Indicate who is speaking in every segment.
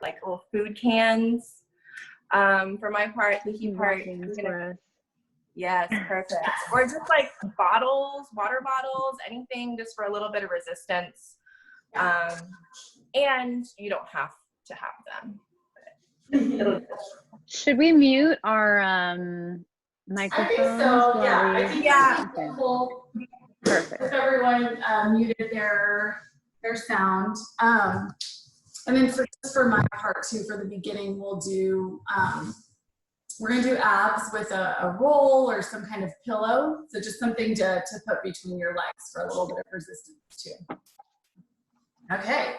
Speaker 1: like little food cans. For my part, the key part is yes, perfect. Or just like bottles, water bottles, anything just for a little bit of resistance. And you don't have to have them.
Speaker 2: Should we mute our microphones?
Speaker 3: I think so, yeah. I think
Speaker 1: yeah.
Speaker 2: Perfect.
Speaker 3: If everyone muted their sound. And then for my part too, for the beginning, we'll do, we're gonna do abs with a roll or some kind of pillow. So just something to put between your legs for a little bit of resistance too. Okay.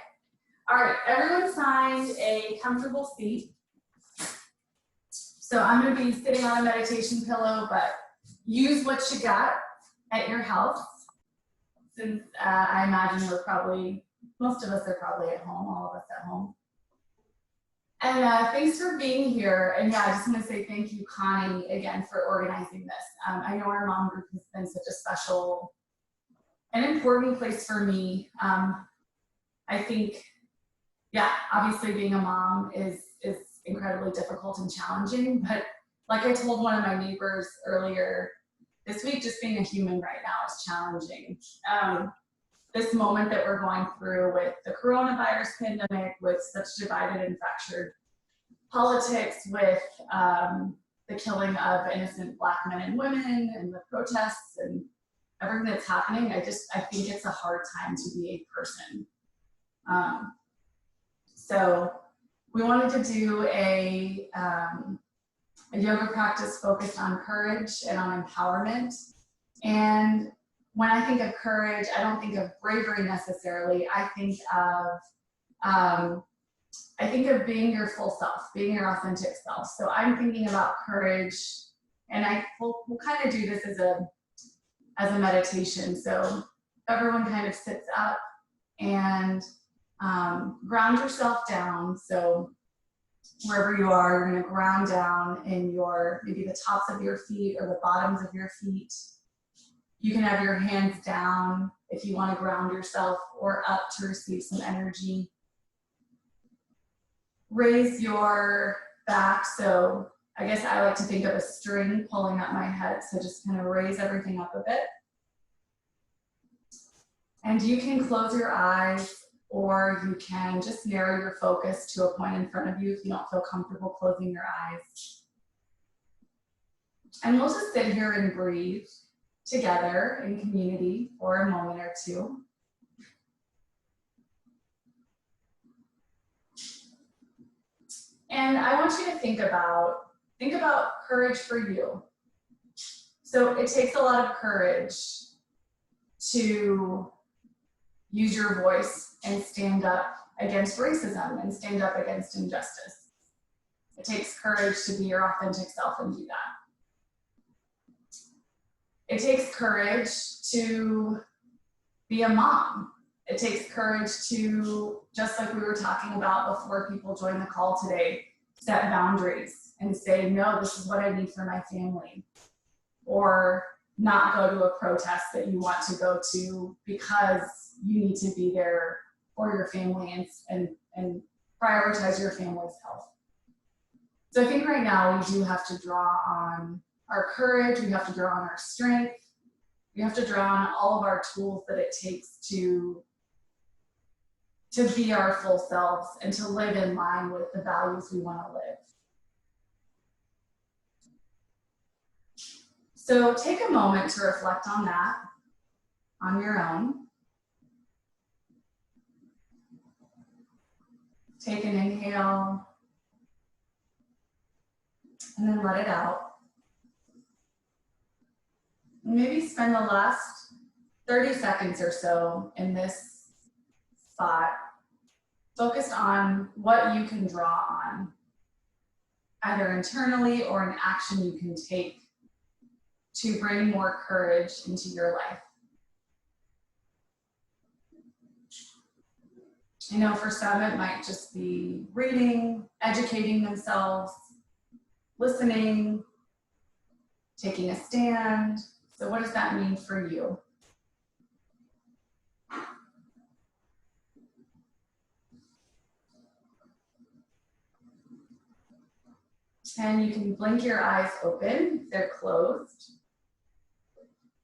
Speaker 3: All right, everyone find a comfortable seat. So I'm gonna be sitting on a meditation pillow, but use what you got at your house. Since I imagine most of us are probably at home, all of us at home. And thanks for being here. And yeah, I just want to say thank you, Connie, again, for organizing this. I know our mom group has been such a special and important place for me. I think, yeah, obviously being a mom is incredibly difficult and challenging, but like I told one of my neighbors earlier this week, just being a human right now is challenging. This moment that we're going through with the coronavirus pandemic, with such divided and fractured politics, with the killing of innocent Black men and women and the protests and everything that's happening, I think it's a hard time to be a person. So we wanted to do a yoga practice focused on courage and on empowerment. And when I think of courage, I don't think of bravery necessarily. I think of being your full self, being your authentic self. So I'm thinking about courage, and we'll kind of do this as a meditation. So everyone kind of sits up and ground yourself down. So wherever you are, you're going to ground down in maybe the tops of your feet or the bottoms of your feet. You can have your hands down if you want to ground yourself, or up to receive some energy. Raise your back. So I guess I like to think of a string pulling up my head. So just kind of raise everything up a bit. And you can close your eyes, or you can just narrow your focus to a point in front of you if you don't feel comfortable closing your eyes. And we'll just sit here and breathe together in community for a moment or two. And I want you to think about courage for you. So it takes a lot of courage to use your voice and stand up against racism and stand up against injustice. It takes courage to be your authentic self and do that. It takes courage to be a mom. It takes courage to, just like we were talking about before people joined the call today, set boundaries and say, no, this is what I need for my family. Or not go to a protest that you want to go to because you need to be there for your family and prioritize your family's health. So I think right now we do have to draw on our courage, we have to draw on our strength, we have to draw on all of our tools that it takes to be our full selves and to live in line with the values we want to live. So take a moment to reflect on that on your own. Take an inhale and then let it out. Maybe spend the last 30 seconds or so in this spot focused on what you can draw on, either internally or an action you can take to bring more courage into your life. I know for some it might just be reading, educating themselves, listening, taking a stand. So what does that mean for you? And you can blink your eyes open if they're closed.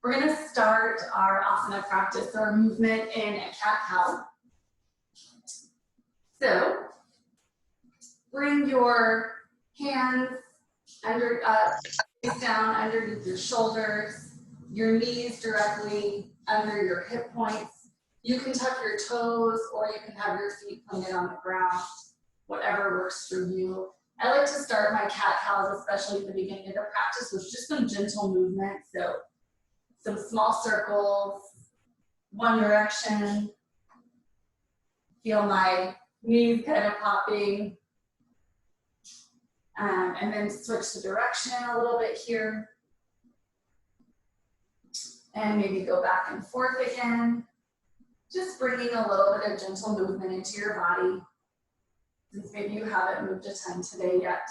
Speaker 3: We're gonna start our asana practice, our movement in a cat-cow. So, bring your hands face down underneath your shoulders, your knees directly under your hip points. You can tuck your toes or you can have your feet pointed on the ground, whatever works for you. I like to start my cat-cows, especially at the beginning of the practice, with just some gentle movement. So some small circles, one direction. Feel my knees kind of popping. And then switch the direction a little bit here. And maybe go back and forth again. Just bringing a little bit of gentle movement into your body, since maybe you haven't moved a ton today yet.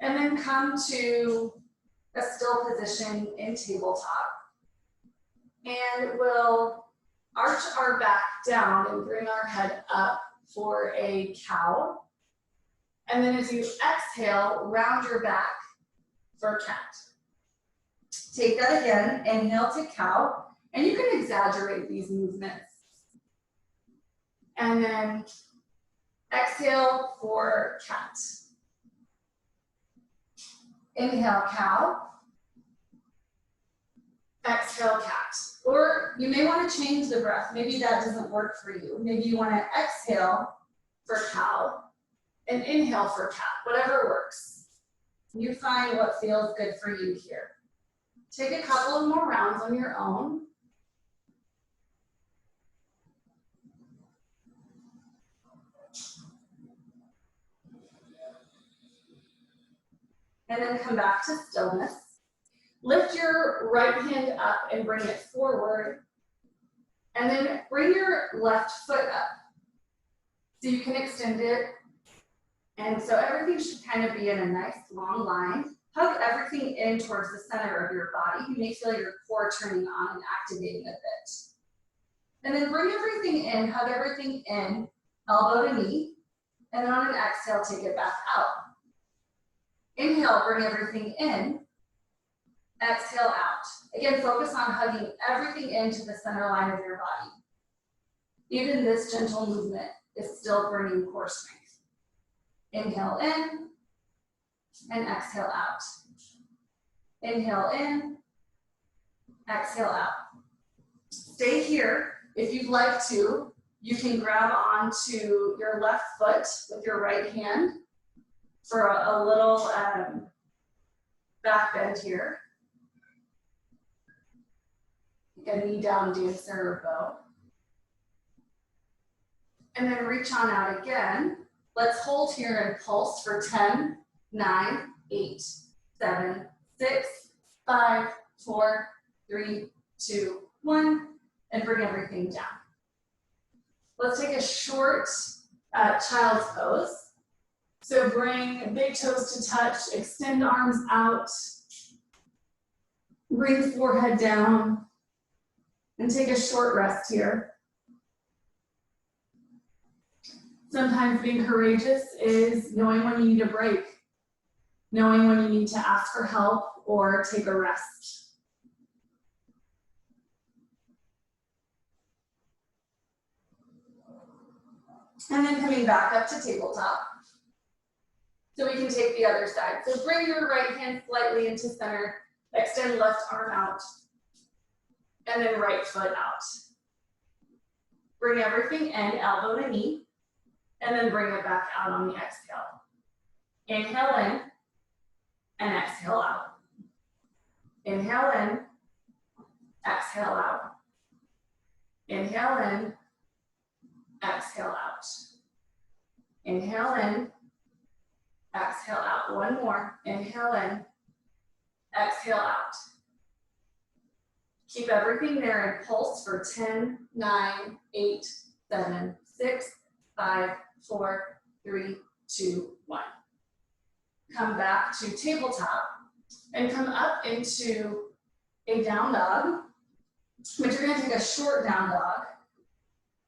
Speaker 3: And then come to a still position in tabletop. And we'll arch our back down and bring our head up for a cow. And then as you exhale, round your back for cat. Take that again, inhale to cow, and you can exaggerate these movements. And then exhale for cat. Inhale, cow. Exhale, cat. Or you may want to change the breath. Maybe that doesn't work for you. Maybe you want to exhale for cow and inhale for cat, whatever works. You find what feels good for you here. Take a couple of more rounds on your own. And then come back to stillness. Lift your right hand up and bring it forward. And then bring your left foot up. So you can extend it. And so everything should kind of be in a nice long line. Hug everything in towards the center of your body. You may feel your core turning on and activating a bit. And then bring everything in, hug everything in, elbow to knee. And then on an exhale, take it back out. Inhale, bring everything in. Exhale out. Again, focus on hugging everything into the center line of your body. Even this gentle movement is still bringing core strength. Inhale in and exhale out. Inhale in, exhale out. Stay here. If you'd like to, you can grab onto your left foot with your right hand for a little back bend here. A knee down dancer or bow. And then reach on out again. Let's hold here and pulse for 10, 9, 8, 7, 6, 5, 4, 3, 2, 1, and bring everything down. Let's take a short child's pose. So bring big toes to touch, extend arms out, bring forehead down, and take a short rest here. Sometimes being courageous is knowing when you need a break, knowing when you need to ask for help or take a rest. And then coming back up to tabletop. So we can take the other side. So bring your right hand slightly into center, extend left arm out, and then right foot out. Bring everything in, elbow to knee, and then bring it back out on the exhale. Inhale in, and exhale out. Inhale in, exhale out. Inhale in, exhale out. Inhale in, exhale out. One more. Inhale in, exhale out. Keep everything there and pulse for 10, 9, 8, 7, 6, 5, 4, 3, 2, 1. Come back to tabletop and come up into a down dog, but you're gonna take a short down dog.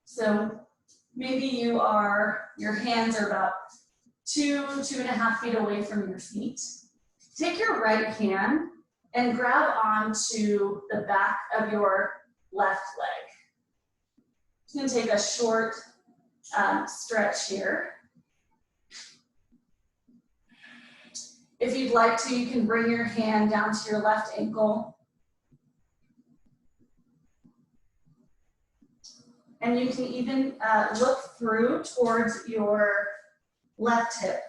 Speaker 3: So maybe your hands are about 2.5 feet away from your feet. Take your right hand and grab onto the back of your left leg. Just gonna take a short stretch here. If you'd like to, you can bring your hand down to your left ankle. And you can even look through towards your left hip.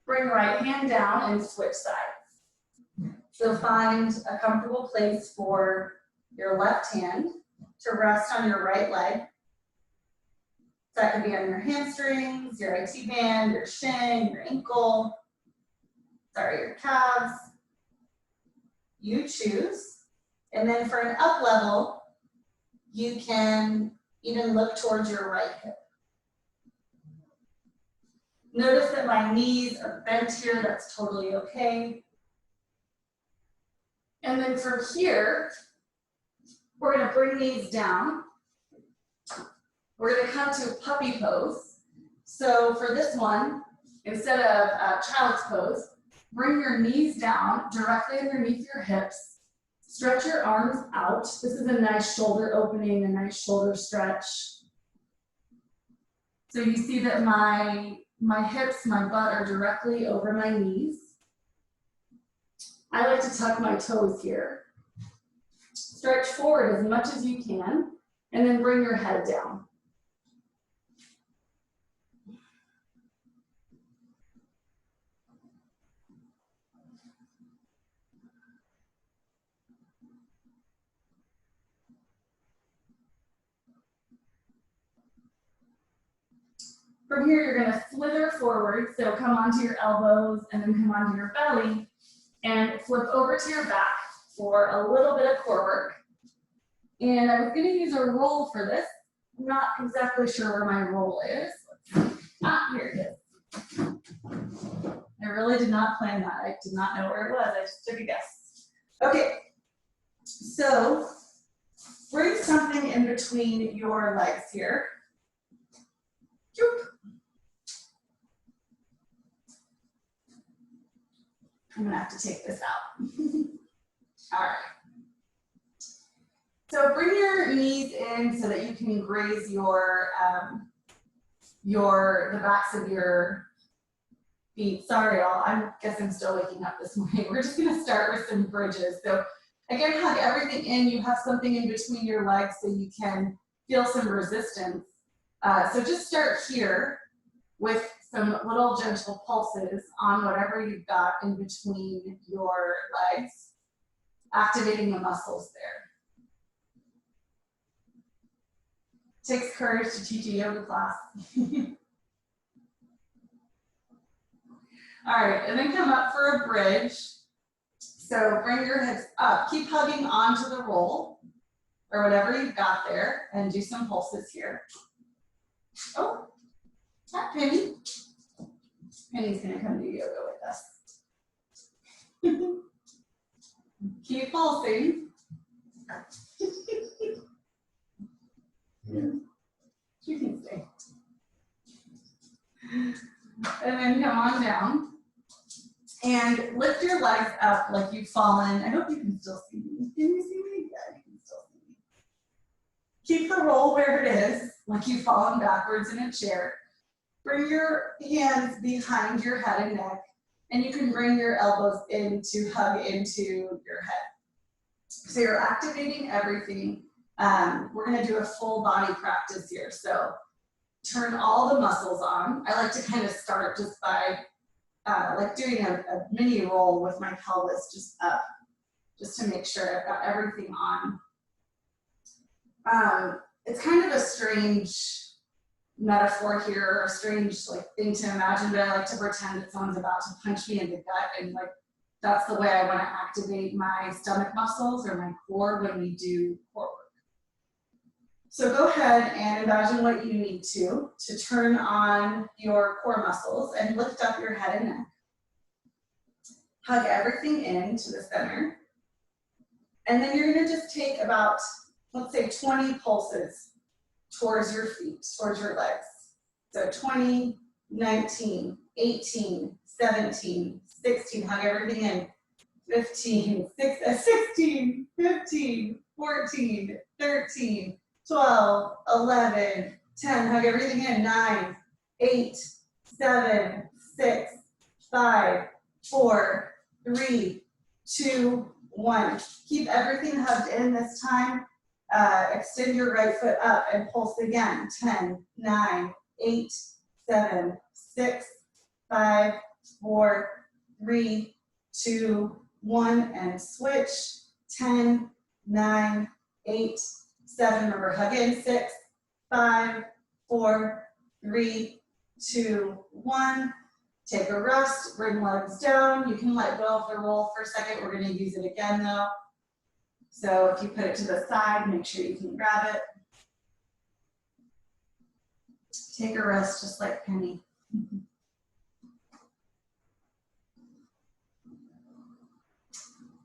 Speaker 3: Bring right hand down and switch sides. So find a comfortable place for your left hand to rest on your right leg. So that could be on your hamstrings, your IT band, your shin, your ankle, your calves. You choose. And then for an up level, you can even look towards your right hip. Notice that my knees are bent here, that's totally okay. And then from here, we're gonna bring these down. We're gonna come to puppy pose. So for this one, instead of child's pose, bring your knees down directly underneath your hips. Stretch your arms out. This is a nice shoulder opening, a nice shoulder stretch. So you see that my hips, my butt are directly over my knees. I like to tuck my toes here. Stretch forward as much as you can, and then bring your head down. From here, you're gonna slither forward, so come onto your elbows and then come onto your belly and flip over to your back for a little bit of core work. And I was gonna use a roll for this. I'm not exactly sure where my roll is. Here it is. I really did not plan that. I did not know where it was. I just took a guess. Okay, so bring something in between your legs here. I'm gonna have to take this out. All right. So bring your knees in so that you can graze the backs of your feet. Sorry, y'all. I guess I'm still waking up this morning. We're just gonna start with some bridges. So again, hug everything in. You have something in between your legs so you can feel some resistance. So just start here with some little gentle pulses on whatever you've got in between your legs, activating the muscles there. Takes courage to teach a yoga class. All right, and then come up for a bridge. So bring your hips up. Keep hugging onto the roll or whatever you've got there and do some pulses here. Oh, hi, Penny. Penny's gonna come do yoga with us. Keep pulsing. You can stay. And then come on down. And lift your legs up like you've fallen. I hope you can still see me. Can you see me? Yeah, you can still see me. Keep the roll where it is, like you've fallen backwards in a chair. Bring your hands behind your head and neck, and you can bring your elbows in to hug into your head. So you're activating everything. We're gonna do a full body practice here. So turn all the muscles on. I like to kind of start just by like doing a mini roll with my pelvis just up, just to make sure I've got everything on. It's kind of a strange metaphor here, or a strange like thing to imagine, but I like to pretend that someone's about to punch me in the gut, and like that's the way I want to activate my stomach muscles or my core when we do core work. So go ahead and imagine what you need to turn on your core muscles and lift up your head and neck. Hug everything in to the center. And then you're gonna just take about let's say 20 pulses towards your feet, towards your legs. So 20, 19, 18, 17, 16, hug everything in. 15, 16, 15, 14, 13, 12, 11, 10, hug everything in. 9, 8, 7, 6, 5, 4, 3, 2, 1. Keep everything hugged in this time. Extend your right foot up and pulse again. 10, 9, 8, 7, 6, 5, 4, 3, 2, 1, and switch. 10, 9, 8, 7. Remember, hug in. 6, 5, 4, 3, 2, 1. Take a rest, bring legs down. You can let go of the roll for a second. We're going to use it again though. So if you put it to the side, make sure you can grab it. Take a rest just like Penny.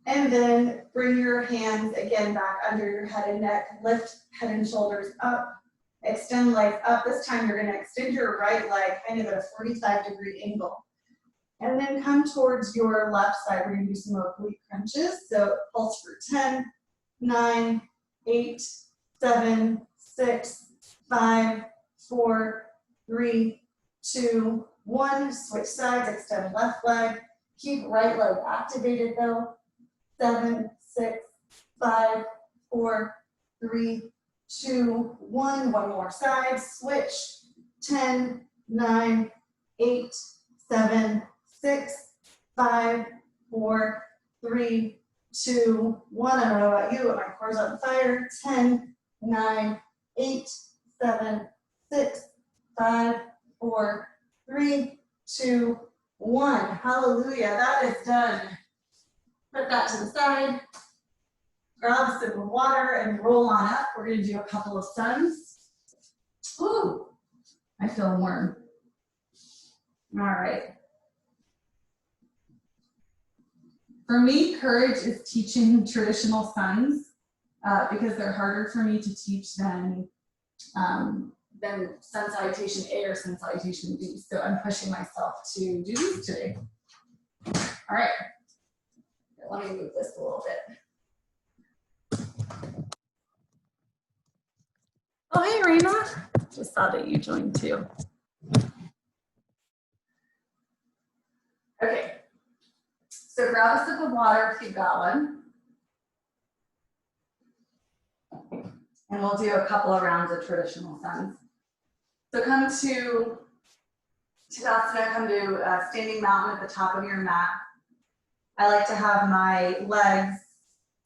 Speaker 3: And then bring your hands again back under your head and neck. Lift head and shoulders up. Extend legs up. This time you're going to extend your right leg kind of at a 45-degree angle. And then come towards your left side. We're going to do some oblique crunches. So pulse for 10, 9, 8, 7, 6, 5, 4, 3, 2, 1. Switch sides. Extend left leg. Keep right leg activated though. 7, 6, 5, 4, 3, 2, 1. One more side. Switch. 10, 9, 8, 7, 6, 5, 4, 3, 2, 1. I don't know about you, but my core's on fire. 10, 9, 8, 7, 6, 5, 4, 3, 2, 1. Hallelujah. That is done. Put that to the side. Grab a sip of water and roll on up. We're going to do a couple of suns. Ooh, I feel warm. All right. For me, courage is teaching traditional suns because they're harder for me to teach than sun salutation A or sun salutation B. So I'm pushing myself to do these today. All right. Let me move this a little bit. Oh, hey, Raina. Just saw that you joined too. Okay. So grab a sip of water if you've got one. And we'll do a couple of rounds of traditional suns. So come to Tadasana, come to standing mountain at the top of your mat. I like to have my legs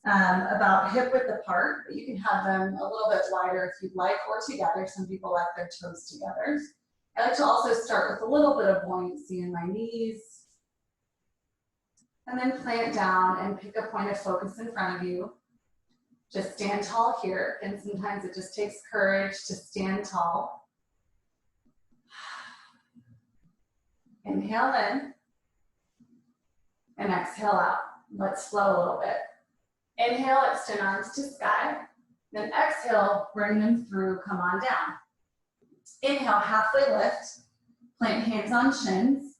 Speaker 3: about hip width apart, but you can have them a little bit wider if you'd like, or together. Some people like their toes together. I like to also start with a little bit of buoyancy in my knees. And then plant down and pick a point of focus in front of you. Just stand tall here, and sometimes it just takes courage to stand tall. Inhale in. And exhale out. Let's flow a little bit. Inhale, extend arms to sky. Then exhale, bring them through, come on down. Inhale, halfway lift. Plant hands on shins.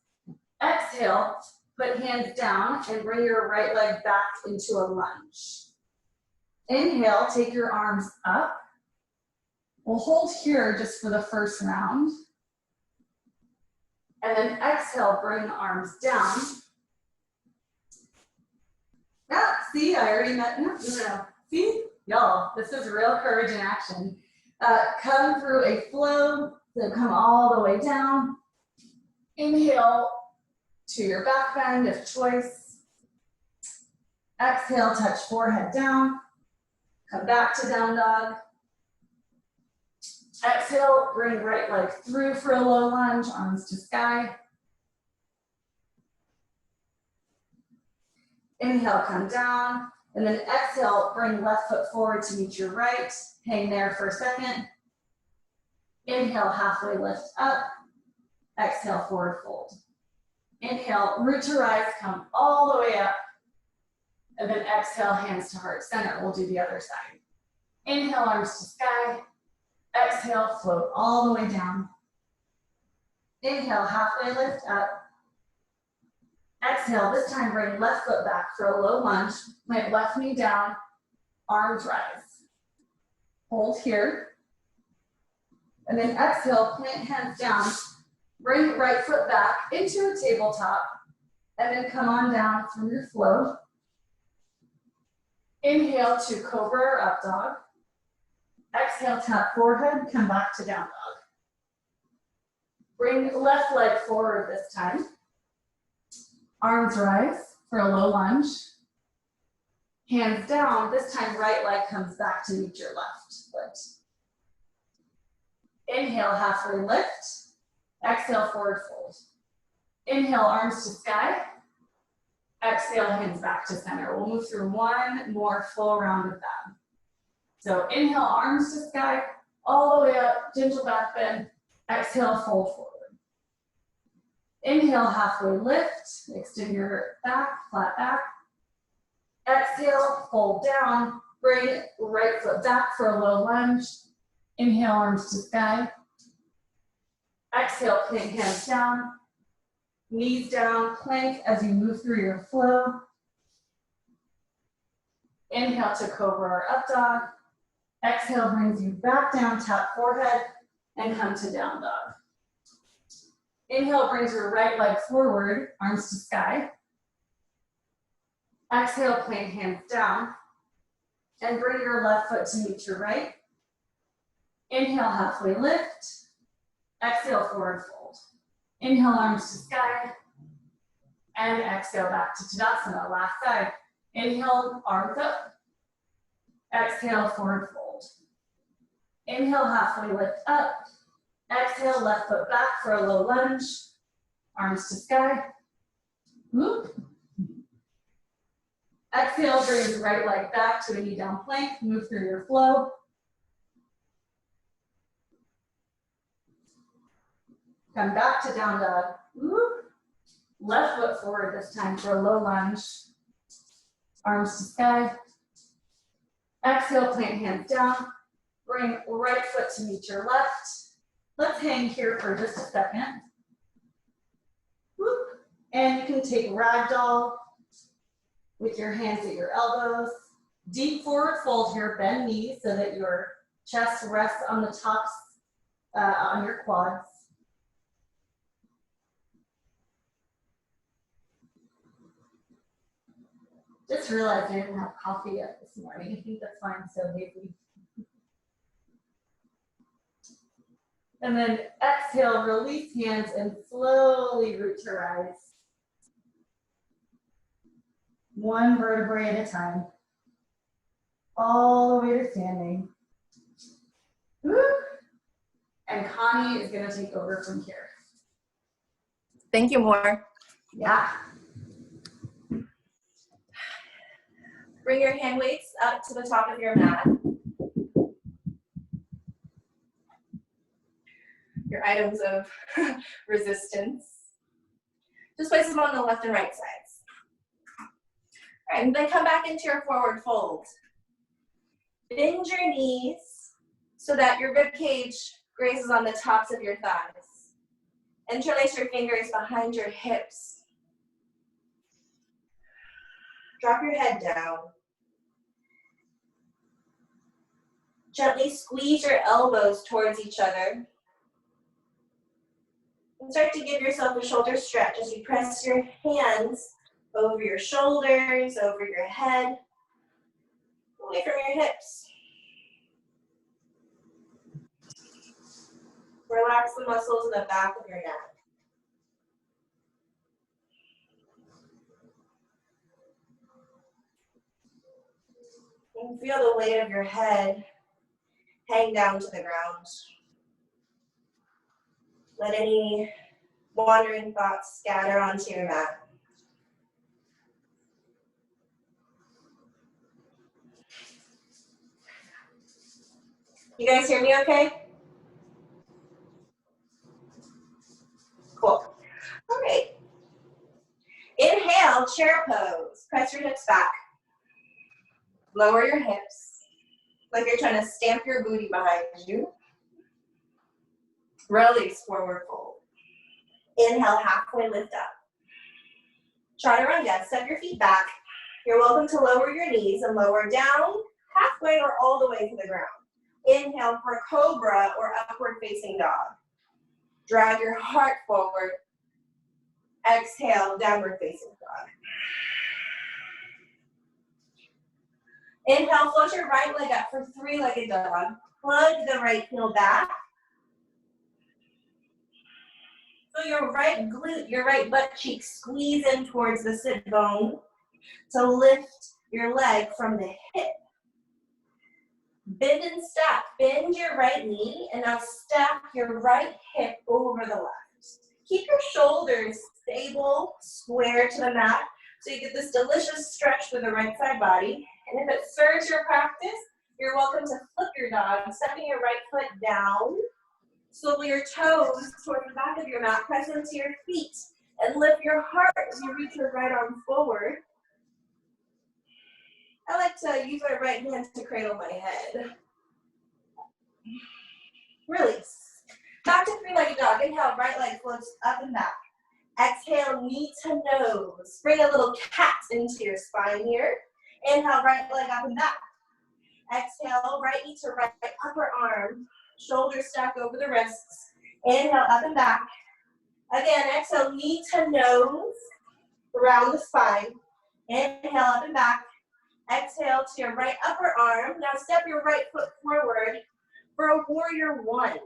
Speaker 3: Exhale, put hands down and bring your right leg back into a lunge. Inhale, take your arms up. We'll hold here just for the first round. And then exhale, bring the arms down. Yeah, see, I already met, no. See, y'all, this is real courage in action. Come through a flow, so come all the way down. Inhale to your back bend if choice. Exhale, touch forehead down. Come back to down dog. Exhale, bring right leg through for a low lunge, arms to sky. Inhale, come down, and then exhale, bring left foot forward to meet your right. Hang there for a second. Inhale, halfway lift up. Exhale, forward fold. Inhale, root to rise, come all the way up. And then exhale, hands to heart center. We'll do the other side. Inhale, arms to sky. Exhale, float all the way down. Inhale, halfway lift up. Exhale, this time bring left foot back for a low lunge. Plant left knee down, arms rise. Hold here. And then exhale, plant hands down. Bring right foot back into a tabletop. And then come on down through your flow. Inhale to cobra or up dog. Exhale, tap forehead, come back to down dog. Bring left leg forward this time. Arms rise for a low lunge. Hands down, this time right leg comes back to meet your left foot. Inhale, halfway lift. Exhale, forward fold. Inhale, arms to sky. Exhale, hands back to center. We'll move through one more full round of that. So inhale, arms to sky, all the way up, gentle back bend. Exhale, fold forward. Inhale, halfway lift, extend your back, flat back. Exhale, fold down, bring right foot back for a low lunge. Inhale, arms to sky. Exhale, plank hands down, knees down, plank as you move through your flow. Inhale to cobra or up dog. Exhale brings you back down, tap forehead, and come to down dog. Inhale brings your right leg forward, arms to sky. Exhale, plant hands down, and bring your left foot to meet your right. Inhale, halfway lift. Exhale, forward fold. Inhale, arms to sky. And exhale, back to Tadasana, last side. Inhale, arms up. Exhale, forward fold. Inhale, halfway lift up. Exhale, left foot back for a low lunge. Arms to sky. Whoop. Exhale, bring your right leg back to a knee down plank. Move through your flow. Come back to down dog. Whoop. Left foot forward this time for a low lunge. Arms to sky. Exhale, plant hands down. Bring right foot to meet your left. Let's hang here for just a second. Whoop. And you can take ragdoll with your hands at your elbows. Deep forward fold here, bend knees so that your chest rests on the tops, on your quads. Just realized I didn't have coffee yet this morning. I think that's why I'm so lazy. And then exhale, release hands and slowly root to rise. One vertebrae at a time. All the way to standing. Woo. And Connie is going to take over from here.
Speaker 1: Thank you, Mor.
Speaker 3: Yeah.
Speaker 1: Bring your hand weights up to the top of your mat. Your items of resistance. Just place them on the left and right sides. All right, and then come back into your forward fold. Bend your knees so that your rib cage grazes on the tops of your thighs. Interlace your fingers behind your hips. Drop your head down. Gently squeeze your elbows towards each other. And start to give yourself a shoulder stretch as you press your hands over your shoulders, over your head, away from your hips. Relax the muscles in the back of your neck. And feel the weight of your head hang down to the ground. Let any wandering thoughts scatter onto your mat. You guys hear me okay? Cool. All right. Inhale, chair pose. Press your hips back. Lower your hips. like you're trying to stamp your booty behind you. Release, forward fold. Inhale, halfway lift up. Chaturanga, step your feet back. You're welcome to lower your knees and lower down, halfway or all the way to the ground. Inhale for cobra or upward facing dog. Drag your heart forward. Exhale, downward facing dog. Inhale, float your right leg up for three-legged dog. Plug the right heel back. So your right glute, your right butt cheek, squeeze in towards the sit bone to lift your leg from the hip. Bend and stack. Bend your right knee and now stack your right hip over the left. Keep your shoulders stable, square to the mat, so you get this delicious stretch for the right side body. And if it serves your practice, you're welcome to flip your dog, stepping your right foot down. Slowly your toes toward the back of your mat, press into your feet, and lift your heart as you reach your right arm forward. I like to use my right hand to cradle my head. Release. Back to three-legged dog. Inhale, right leg floats up and back. Exhale, knee to nose. Bring a little cat into your spine here. Inhale, right leg up and back. Exhale, right knee to right upper arm. Shoulders stack over the wrists. Inhale, up and back. Again, exhale, knee to nose, around the spine. Inhale, up and back. Exhale to your right upper arm. Now step your right foot forward for a warrior one.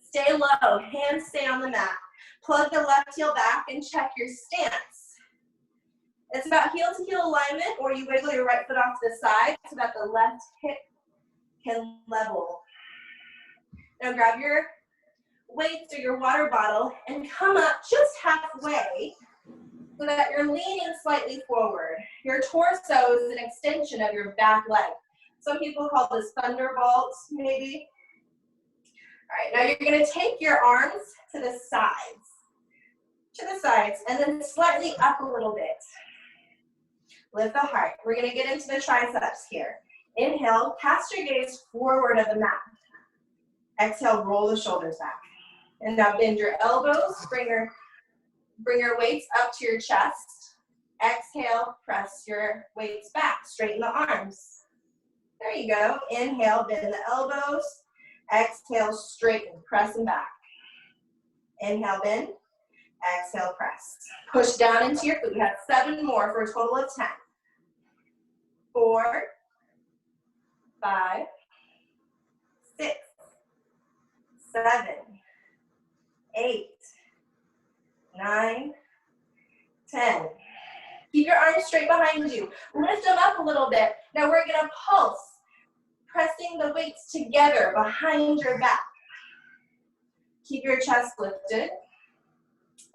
Speaker 1: Stay low, hands stay on the mat. Plug the left heel back and check your stance. It's about heel to heel alignment, or you wiggle your right foot off to the side so that the left hip can level. Now grab your weights or your water bottle and come up just halfway so that you're leaning slightly forward. Your torso is an extension of your back leg. Some people call this thunderbolts, maybe. All right, now you're gonna take your arms to the sides, and then slightly up a little bit. Lift the heart. We're gonna get into the triceps here. Inhale, cast your gaze forward of the mat. Exhale, roll the shoulders back. And now bend your elbows, bring your weights up to your chest. Exhale, press your weights back, straighten the arms. There you go. Inhale, bend the elbows. Exhale, straighten, press them back. Inhale, bend. Exhale, press. Push down into your foot. We have 7 more for a total of 10. 4, 5, 6, 7, 8, 9, 10. Keep your arms straight behind you. Lift them up a little bit. Now we're gonna pulse, pressing the weights together behind your back. Keep your chest lifted.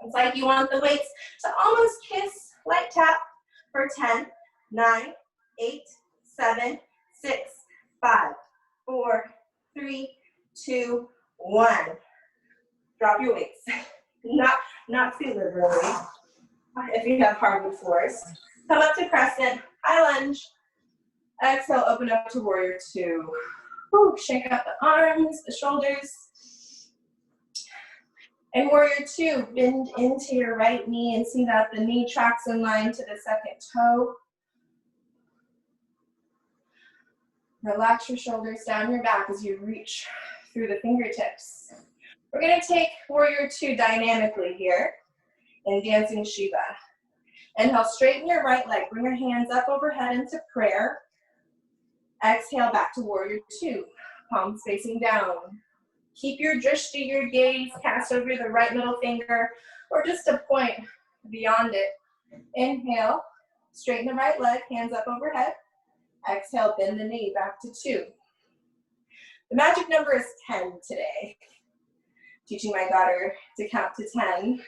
Speaker 1: It's like you want the weights to almost kiss, light tap for 10, 9, 8, 7, 6, 5, 4, 3, 2, 1. Drop your weights. Not too liberally. If you have hardwood floors. Come up to crescent, high lunge. Exhale, open up to warrior two. Whew, shake out the arms, the shoulders. And warrior two, bend into your right knee and see that the knee tracks in line to the second toe. Relax your shoulders down your back as you reach through the fingertips. We're gonna take warrior two dynamically here in dancing Shiva. Inhale, straighten your right leg. Bring your hands up overhead into prayer. Exhale, back to warrior two. Palms facing down. Keep your drishti, your gaze, cast over the right middle finger, or just a point beyond it. Inhale, straighten the right leg, hands up overhead. Exhale, bend the knee, back to 2. The magic number is 10 today. Teaching my daughter to count to 10.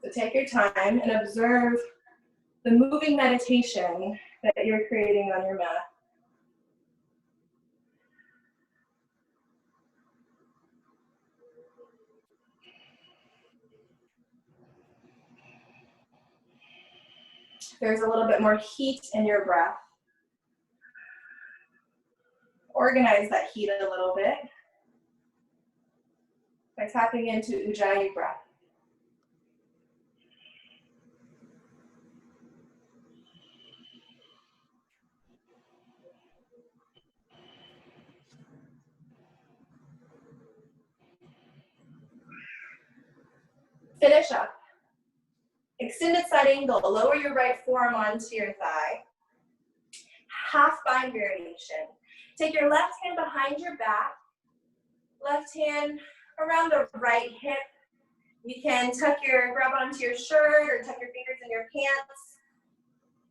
Speaker 1: So take your time and observe the moving meditation that you're creating on your mat. There's a little bit more heat in your breath. Organize that heat a little bit by tapping into Ujjayi breath. Finish up. Extended side angle. Lower your right forearm onto your thigh. Half bind variation. Take your left hand behind your back. Left hand around the right hip. You can grab onto your shirt or tuck your fingers in your pants.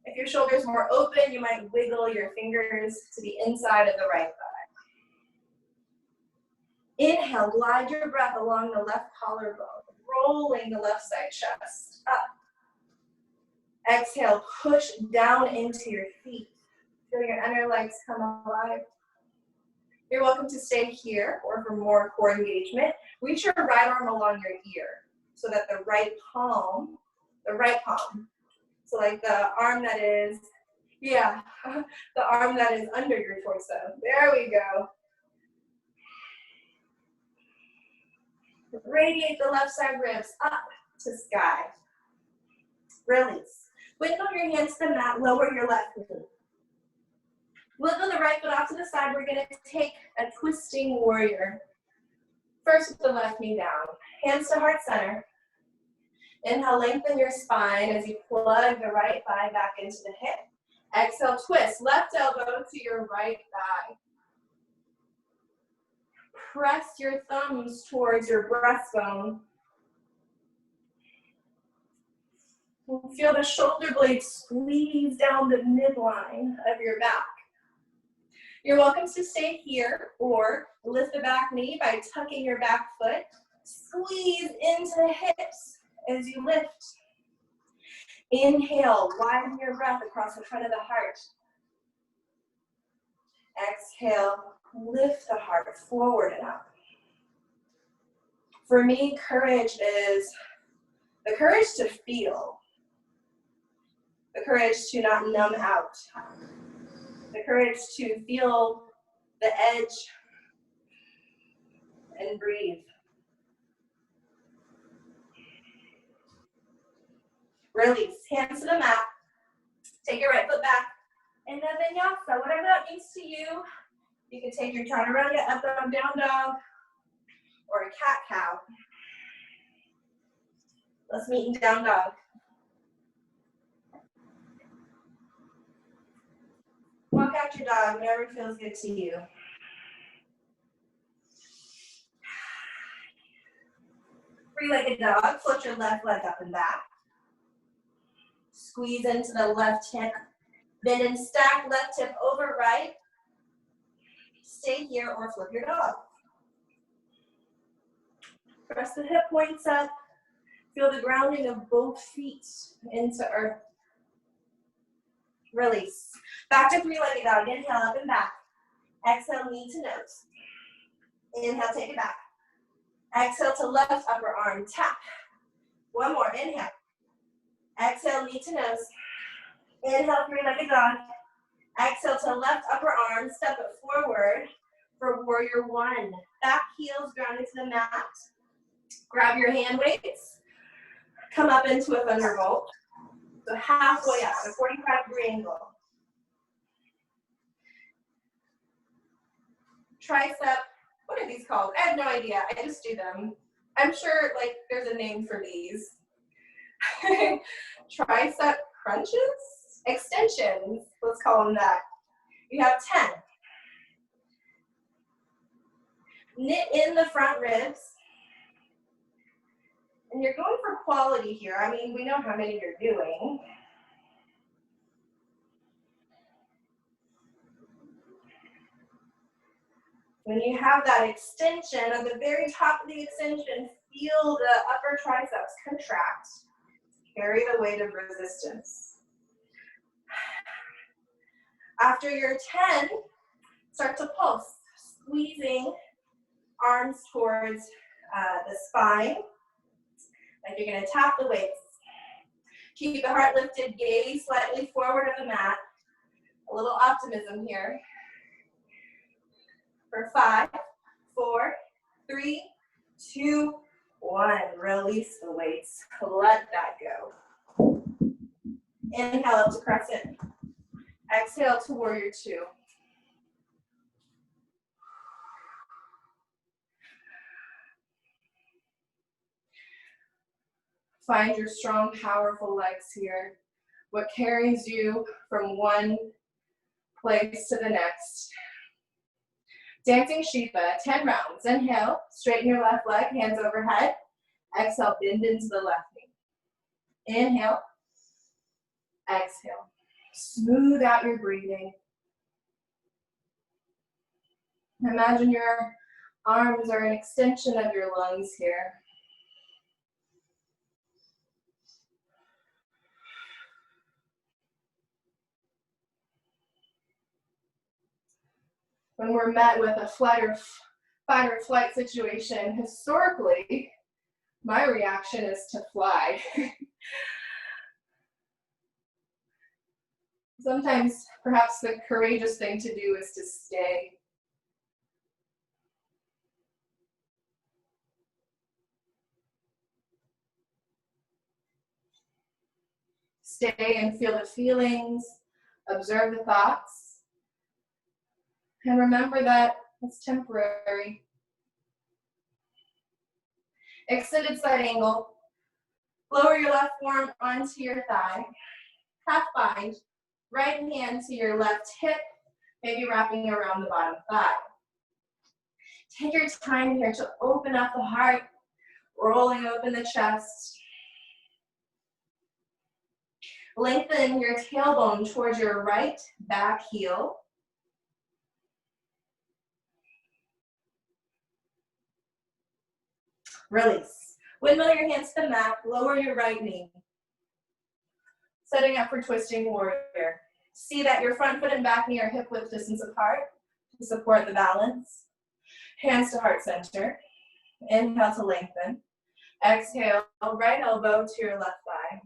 Speaker 1: If your shoulder's more open, you might wiggle your fingers to the inside of the right thigh. Inhale, glide your breath along the left collarbone, rolling the left side chest up. Exhale, push down into your feet. Feel your inner legs come alive. You're welcome to stay here, or for more core engagement, reach your right arm along your ear so that the right palm, so like the arm that is, the arm that is under your torso. There we go. Radiate the left side ribs up to sky. Release. Wiggle your hands to the mat, lower your left knee. Wiggle the right foot off to the side. We're going to take a twisting warrior. First with the left knee down. Hands to heart center. Inhale, lengthen your spine as you plug the right thigh back into the hip. Exhale, twist. Left elbow to your right thigh. Press your thumbs towards your breastbone. Feel the shoulder blades squeeze down the midline of your back. You're welcome to stay here or lift the back knee by tucking your back foot. Squeeze into the hips as you lift. Inhale, widen your breath across the front of the heart. Exhale, lift the heart forward and up. For me, courage is the courage to feel. The courage to not numb out. The courage to feel the edge and breathe. Release. Hands to the mat. Take your right foot back. And then vinyasa, whatever that means to you. You can take your chaturanga, up dog, down dog, or a cat cow. Let's meet in down dog. Walk out your dog, whatever feels good to you. Three-legged dog, float your left leg up and back. Squeeze into the left hip. Bend and stack left hip over right. Stay here or flip your dog. Press the hip points up. Feel the grounding of both feet into earth. Release. Back to three-legged dog. Inhale, up and back. Exhale, knee to nose. Inhale, take it back. Exhale to left upper arm, tap. One more, inhale. Exhale, knee to nose. Inhale, three-legged dog. Exhale to left upper arm, step it forward for warrior one. Back heels grounded to the mat. Grab your hand weights. Come up into a thunderbolt. So halfway up, a 45-degree angle. Tricep, what are these called? I have no idea, I just do them. I'm sure like there's a name for these. Tricep crunches? Extensions, let's call them that. You have 10. Knit in the front ribs. And you're going for quality here. I mean, we know how many you're doing. When you have that extension, at the very top of the extension, feel the upper triceps contract. Carry the weight of resistance. After your 10, start to pulse, squeezing arms towards the spine, like you're gonna tap the weights. Keep the heart lifted, gaze slightly forward of the mat. A little optimism here. For 5, 4, 3, 2, 1. Release the weights. Let that go. Inhale up to crescent. Exhale to warrior 2. Find your strong, powerful legs here. What carries you from one place to the next. Dancing Shiva, 10 rounds. Inhale, straighten your left leg, hands overhead. Exhale, bend into the left knee. Inhale, exhale. Smooth out your breathing. Imagine your arms are an extension of your lungs here. When we're met with a fight or flight situation, historically, my reaction is to fly. Sometimes, perhaps the courageous thing to do is to stay. Stay and feel the feelings, observe the thoughts, and remember that it's temporary. Extended side angle. Lower your left forearm onto your thigh. Half bind. Right hand to your left hip, maybe wrapping around the bottom thigh. Take your time here to open up the heart, rolling open the chest. Lengthen your tailbone towards your right back heel. Release. Windmill your hands to the mat, lower your right knee. Setting up for twisting warrior. See that your front foot and back knee are hip width distance apart to support the balance. Hands to heart center. Inhale to lengthen. Exhale, right elbow to your left thigh.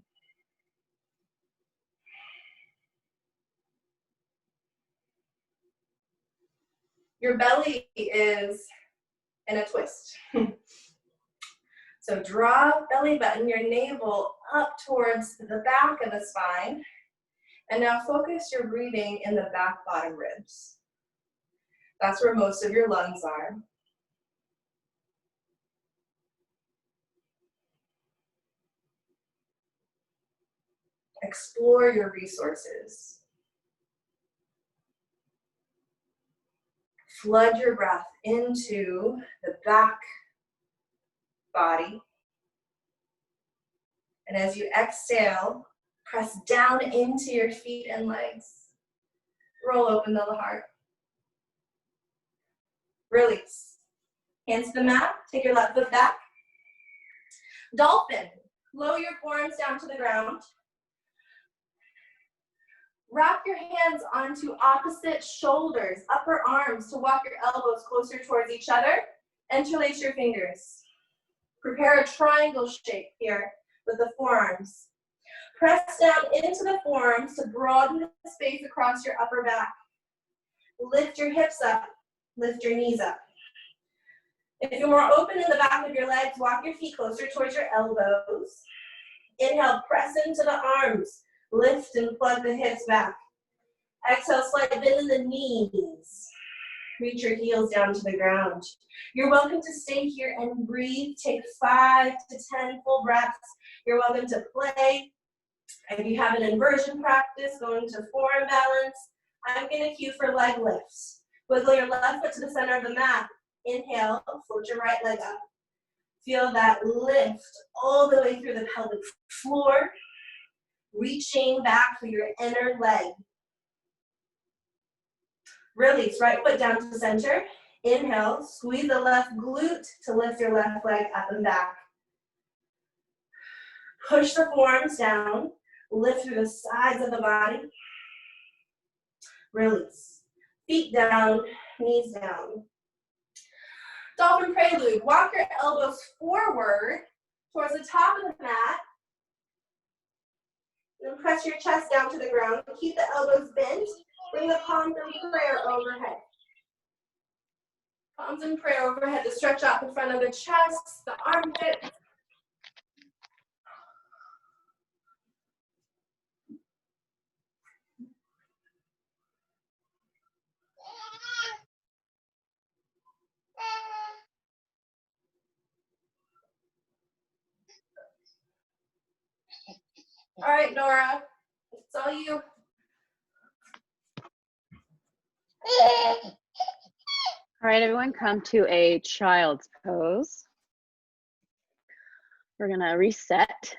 Speaker 1: Your belly is in a twist. So draw belly button, your navel up towards the back of the spine. And now focus your breathing in the back bottom ribs. That's where most of your lungs are. Explore your resources. Flood your breath into the back body. And as you exhale, press down into your feet and legs. Roll open to the heart. Release. Hands to the mat. Take your left foot back. Dolphin. Lower your forearms down to the ground. Wrap your hands onto opposite shoulders, upper arms to walk your elbows closer towards each other. Interlace your fingers. Prepare a triangle shape here with the forearms. Press down into the forearms to broaden the space across your upper back. Lift your hips up, lift your knees up. If you're more open in the back of your legs, walk your feet closer towards your elbows. Inhale, press into the arms. Lift and plug the hips back. Exhale, slight bend in the knees. Reach your heels down to the ground. You're welcome to stay here and breathe. Take 5 to 10 full breaths. You're welcome to play. If you have an inversion practice, going to forearm balance, I'm going to cue for leg lifts. Wiggle your left foot to the center of the mat. Inhale, float your right leg up. Feel that lift all the way through the pelvic floor, reaching back for your inner leg. Release, right foot down to center. Inhale, squeeze the left glute to lift your left leg up and back. Push the forearms down, lift through the sides of the body. Release. Feet down, knees down. Dolphin prelude. Walk your elbows forward towards the top of the mat. And then press your chest down to the ground. Keep the elbows bent. Bring the palms in prayer overhead. Palms in prayer overhead to stretch out the front of the chest, the armpits. All right, Norah, it's all you.
Speaker 2: All right, everyone, come to a child's pose. We're gonna reset.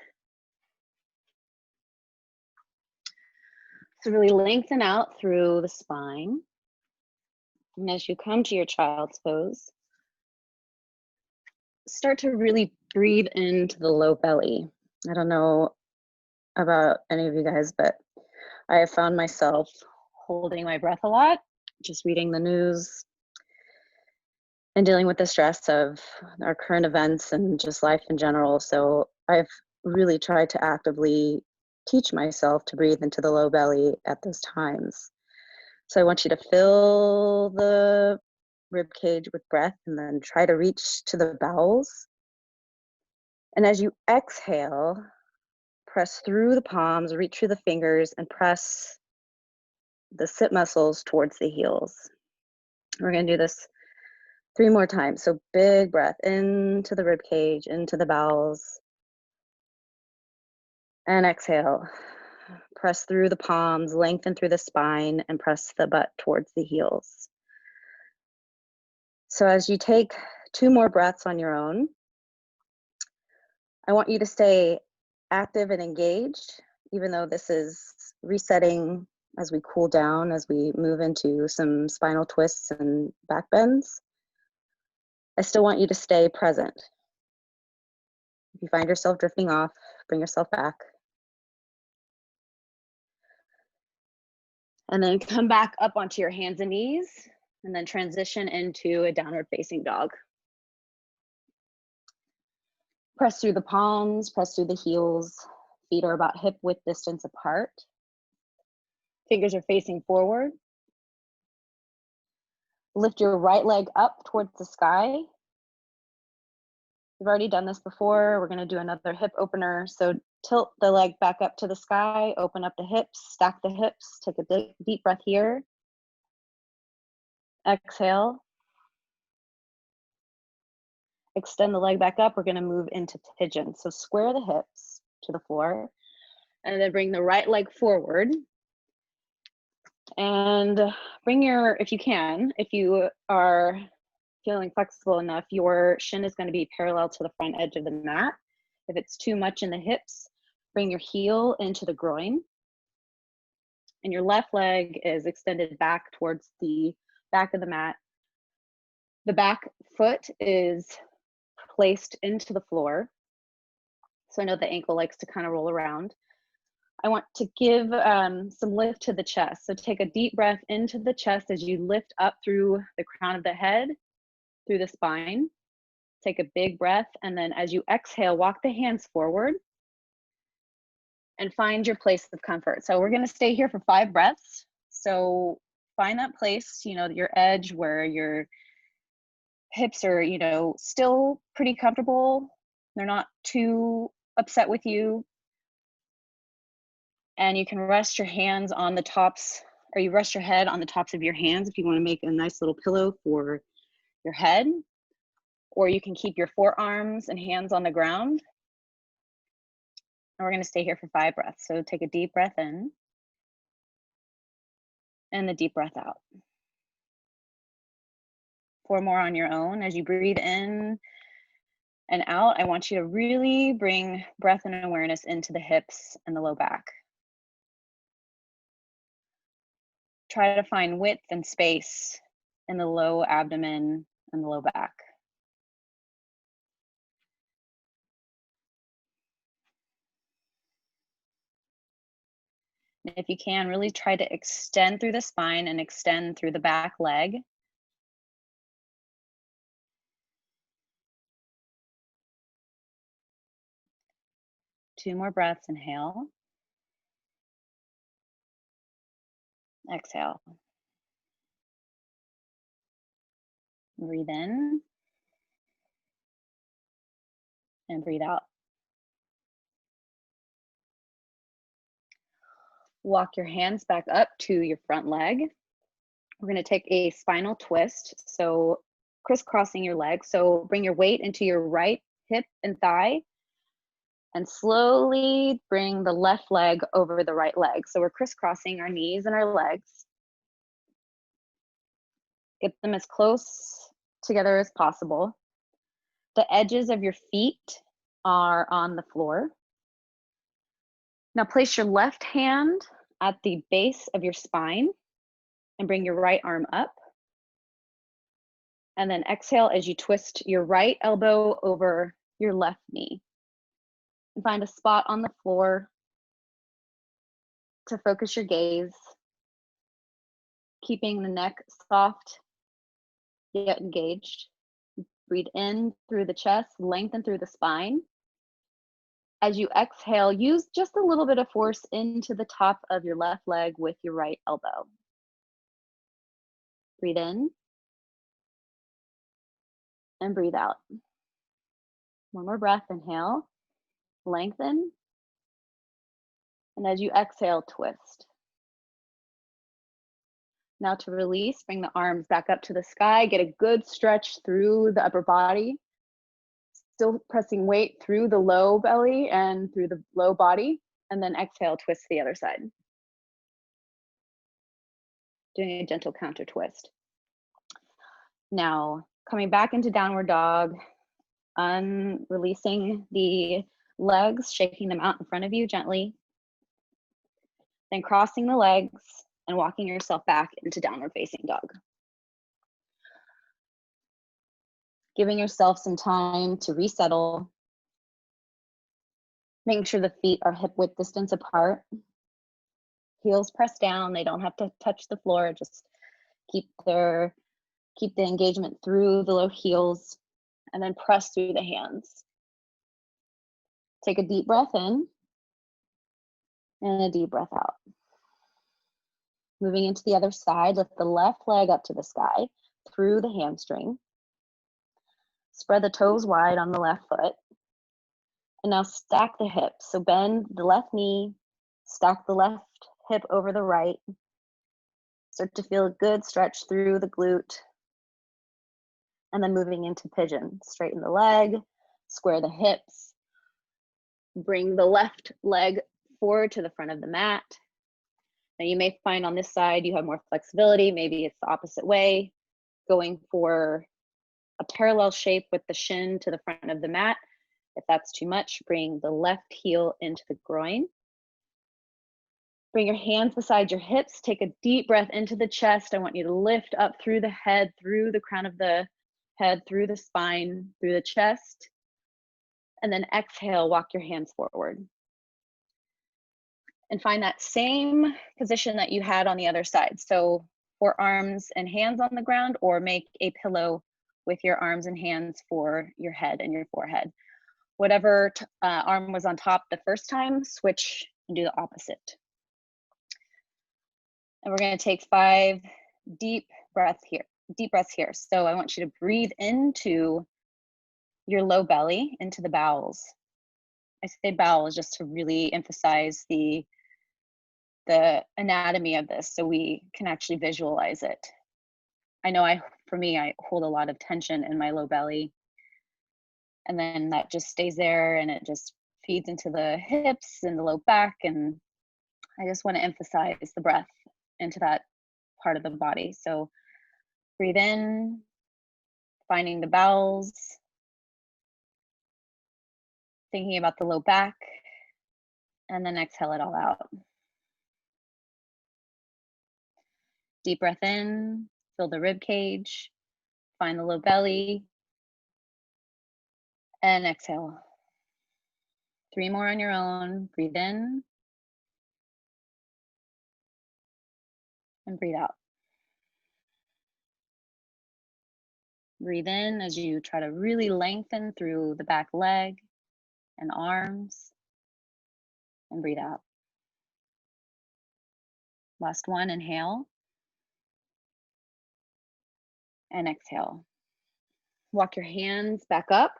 Speaker 2: So really lengthen out through the spine. And as you come to your child's pose, start to really breathe into the low belly. I don't know about any of you guys, but I have found myself holding my breath a lot, just reading the news and dealing with the stress of our current events and just life in general. So I've really tried to actively teach myself to breathe into the low belly at those times. So I want you to fill the rib cage with breath and then try to reach to the bowels. And as you exhale, press through the palms, reach through the fingers, and press the sit muscles towards the heels. We're going to do this 3 more times. So big breath into the rib cage, into the bowels. And exhale. Press through the palms, lengthen through the spine, and press the butt towards the heels. So as you take 2 more breaths on your own, I want you to stay active and engaged, even though this is resetting as we cool down, as we move into some spinal twists and back bends. I still want you to stay present. If you find yourself drifting off, bring yourself back. And then come back up onto your hands and knees, and then transition into a downward facing dog. Press through the palms, press through the heels. Feet are about hip width distance apart. Fingers are facing forward. Lift your right leg up towards the sky. We've already done this before. We're gonna do another hip opener. So tilt the leg back up to the sky, open up the hips, stack the hips, take a deep breath here. Exhale. Extend the leg back up. We're gonna move into pigeon. So square the hips to the floor and then bring the right leg forward. And bring your, if you are feeling flexible enough, your shin is going to be parallel to the front edge of the mat. If it's too much in the hips, bring your heel into the groin. And your left leg is extended back towards the back of the mat. The back foot is placed into the floor. So I know the ankle likes to kind of roll around. I want to give some lift to the chest. So take a deep breath into the chest as you lift up through the crown of the head, through the spine. Take a big breath, and then as you exhale, walk the hands forward and find your place of comfort. So we're gonna stay here for 5 breaths. So find that place, your edge where your hips are, still pretty comfortable. They're not too upset with you. And you can rest your hands on the tops, or you rest your head on the tops of your hands if you want to make a nice little pillow for your head. Or you can keep your forearms and hands on the ground. And we're going to stay here for 5 breaths. So take a deep breath in and a deep breath out. 4 more on your own. As you breathe in and out, I want you to really bring breath and awareness into the hips and the low back. Try to find width and space in the low abdomen and the low back. If you can, really try to extend through the spine and extend through the back leg. Two more breaths, inhale. Exhale. Breathe in and breathe out. Walk your hands back up to your front leg. We're going to take a spinal twist, so crisscrossing your legs. So bring your weight into your right hip and thigh, and slowly bring the left leg over the right leg. So we're crisscrossing our knees and our legs. Get them as close together as possible. The edges of your feet are on the floor. Now place your left hand at the base of your spine and bring your right arm up. And then exhale as you twist your right elbow over your left knee. And find a spot on the floor to focus your gaze, keeping the neck soft yet engaged. Breathe in through the chest, lengthen through the spine. As you exhale, use just a little bit of force into the top of your left leg with your right elbow. Breathe in and breathe out. One more breath, inhale, lengthen. And as you exhale, twist. Now to release, bring the arms back up to the sky, get a good stretch through the upper body. Still pressing weight through the low belly and through the low body, and then exhale, twist the other side. Doing a gentle counter twist. Now, coming back into downward dog, releasing the legs, shaking them out in front of you gently, then crossing the legs and walking yourself back into downward facing dog. Giving yourself some time to resettle. Making sure the feet are hip width distance apart. Heels pressed down, they don't have to touch the floor, just keep the engagement through the low heels, and then press through the hands. Take a deep breath in and a deep breath out. Moving into the other side, lift the left leg up to the sky through the hamstring. Spread the toes wide on the left foot. And now stack the hips. So bend the left knee, stack the left hip over the right. Start to feel a good stretch through the glute. And then moving into pigeon. Straighten the leg, square the hips. Bring the left leg forward to the front of the mat. Now you may find on this side you have more flexibility. Maybe it's the opposite way. Going for a parallel shape with the shin to the front of the mat. If that's too much, bring the left heel into the groin. Bring your hands beside your hips. Take a deep breath into the chest. I want you to lift up through the head, through the crown of the head, through the spine, through the chest. And then exhale, walk your hands forward. And find that same position that you had on the other side. So forearms and hands on the ground, or make a pillow with your arms and hands for your head and your forehead. Whatever arm was on top the first time, switch and do the opposite. And we're going to take 5 deep breaths here. So I want you to breathe into your low belly, into the bowels. I say bowels just to really emphasize the anatomy of this so we can actually visualize it. I know for me, I hold a lot of tension in my low belly, and then that just stays there and it just feeds into the hips and the low back. And I just want to emphasize the breath into that part of the body. So breathe in, finding the bowels, thinking about the low back, and then exhale it all out. Deep breath in, fill the rib cage, find the low belly, and exhale. 3 more on your own. Breathe in and breathe out. Breathe in as you try to really lengthen through the back leg and arms, and breathe out. Last one, inhale. And exhale. Walk your hands back up,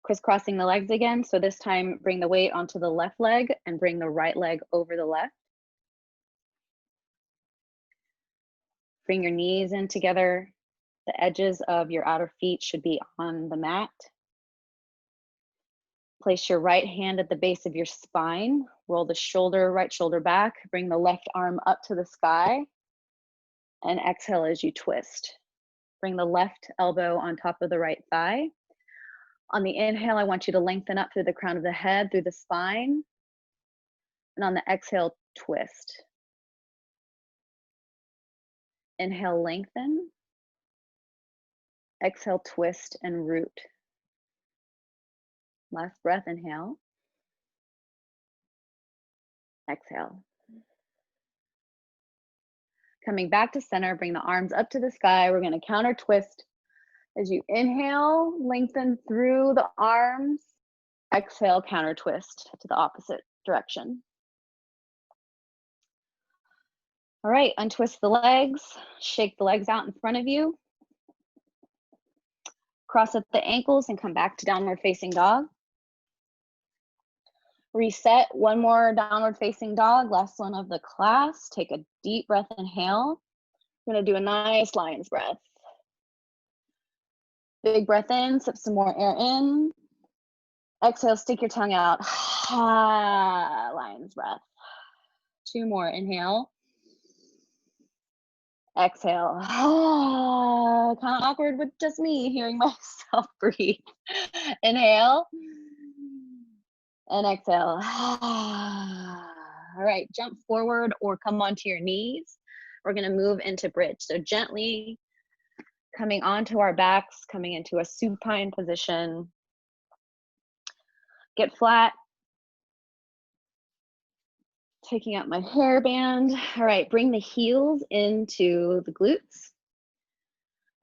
Speaker 2: crisscrossing the legs again. So this time, bring the weight onto the left leg and bring the right leg over the left. Bring your knees in together. The edges of your outer feet should be on the mat. Place your right hand at the base of your spine. Roll the right shoulder back. Bring the left arm up to the sky. And exhale as you twist. Bring the left elbow on top of the right thigh. On the inhale, I want you to lengthen up through the crown of the head, through the spine. And on the exhale, twist. Inhale, lengthen. Exhale, twist and root. Last breath, inhale. Exhale. Coming back to center, bring the arms up to the sky. We're going to counter twist. As you inhale, lengthen through the arms. Exhale, counter twist to the opposite direction. All right, untwist the legs. Shake the legs out in front of you. Cross at the ankles and come back to downward facing dog. Reset, one more downward facing dog, last one of the class. Take a deep breath, inhale. We're gonna do a nice lion's breath. Big breath in, sip some more air in. Exhale, stick your tongue out. Lion's breath. 2 more, inhale. Exhale. Kind of awkward with just me hearing myself breathe. Inhale. And exhale. All right, jump forward or come onto your knees. We're gonna move into bridge. So gently coming onto our backs, coming into a supine position. Get flat. Taking out my hairband. All right, bring the heels into the glutes.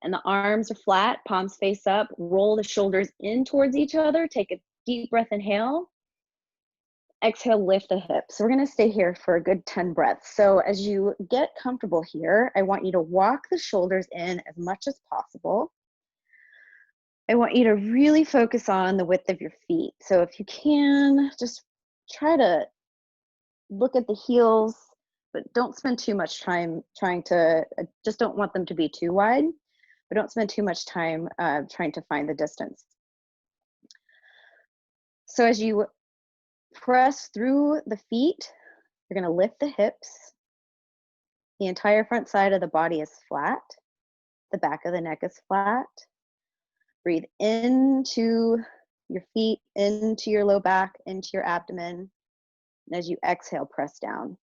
Speaker 2: And the arms are flat, palms face up. Roll the shoulders in towards each other. Take a deep breath, inhale. Exhale, lift the hips. So we're gonna stay here for a good 10 breaths. So as you get comfortable here, I want you to walk the shoulders in as much as possible. I want you to really focus on the width of your feet. So if you can, just try to look at the heels, but don't spend too much time trying to, just don't want them to be too wide, but don't spend too much time trying to find the distance. So as you press through the feet, you're gonna lift the hips. The entire front side of the body is flat. The back of the neck is flat. Breathe into your feet, into your low back, into your abdomen. And as you exhale, press down.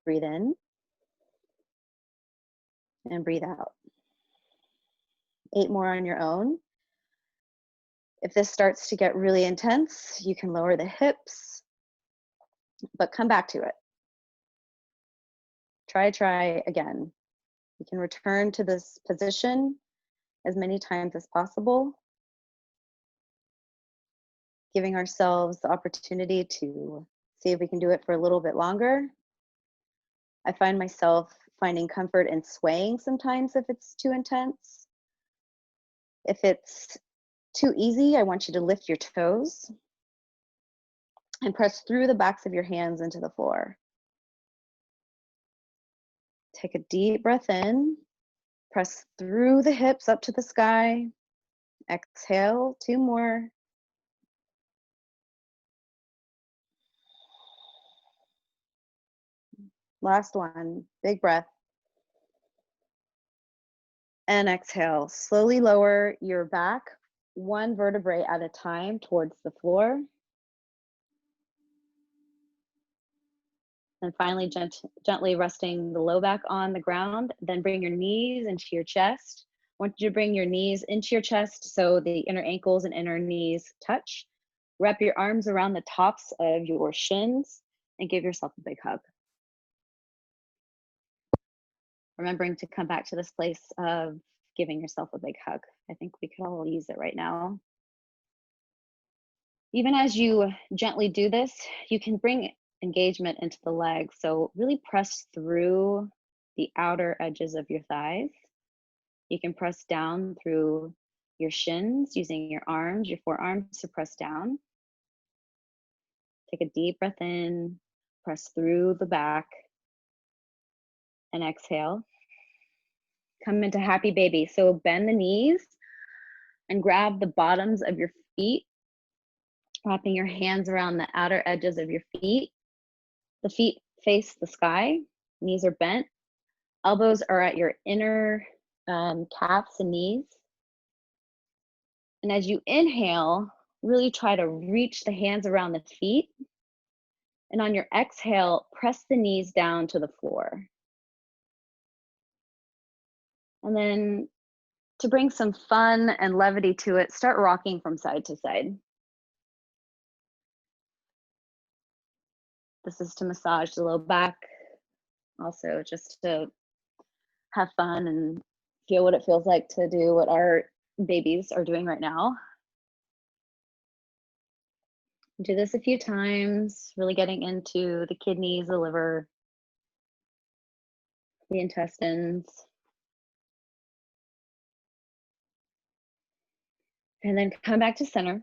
Speaker 2: Breathe in and breathe out. 8 more on your own. If this starts to get really intense, you can lower the hips, but come back to it. Try again. You can return to this position as many times as possible, giving ourselves the opportunity to see if we can do it for a little bit longer. I find myself finding comfort in swaying sometimes if it's too intense. If it's too easy, I want you to lift your toes and press through the backs of your hands into the floor. Take a deep breath in, press through the hips up to the sky. Exhale, 2 more. Last one, big breath. And exhale, slowly lower your back 1 vertebrae at a time towards the floor. And finally, gently resting the low back on the ground. Then bring your knees into your chest. I want you to bring your knees into your chest so the inner ankles and inner knees touch. Wrap your arms around the tops of your shins and give yourself a big hug. Remembering to come back to this place of giving yourself a big hug. I think we could all use it right now. Even as you gently do this, you can bring engagement into the legs. So really press through the outer edges of your thighs. You can press down through your shins using your arms, your forearms to press down. Take a deep breath in, press through the back, and exhale. Come into happy baby. So bend the knees and grab the bottoms of your feet, wrapping your hands around the outer edges of your feet. The feet face the sky, knees are bent, elbows are at your inner calves and knees. And as you inhale, really try to reach the hands around the feet. And on your exhale, press the knees down to the floor. And then to bring some fun and levity to it, start rocking from side to side. This is to massage the low back, also just to have fun and feel what it feels like to do what our babies are doing right now. Do this a few times, really getting into the kidneys, the liver, the intestines. And then come back to center.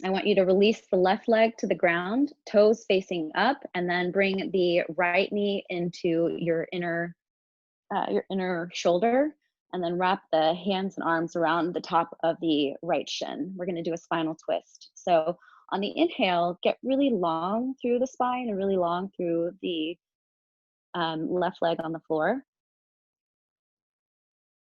Speaker 2: I want you to release the left leg to the ground, toes facing up, and then bring the right knee into your inner shoulder, and then wrap the hands and arms around the top of the right shin. We're gonna do a spinal twist. So on the inhale, get really long through the spine and really long through the left leg on the floor.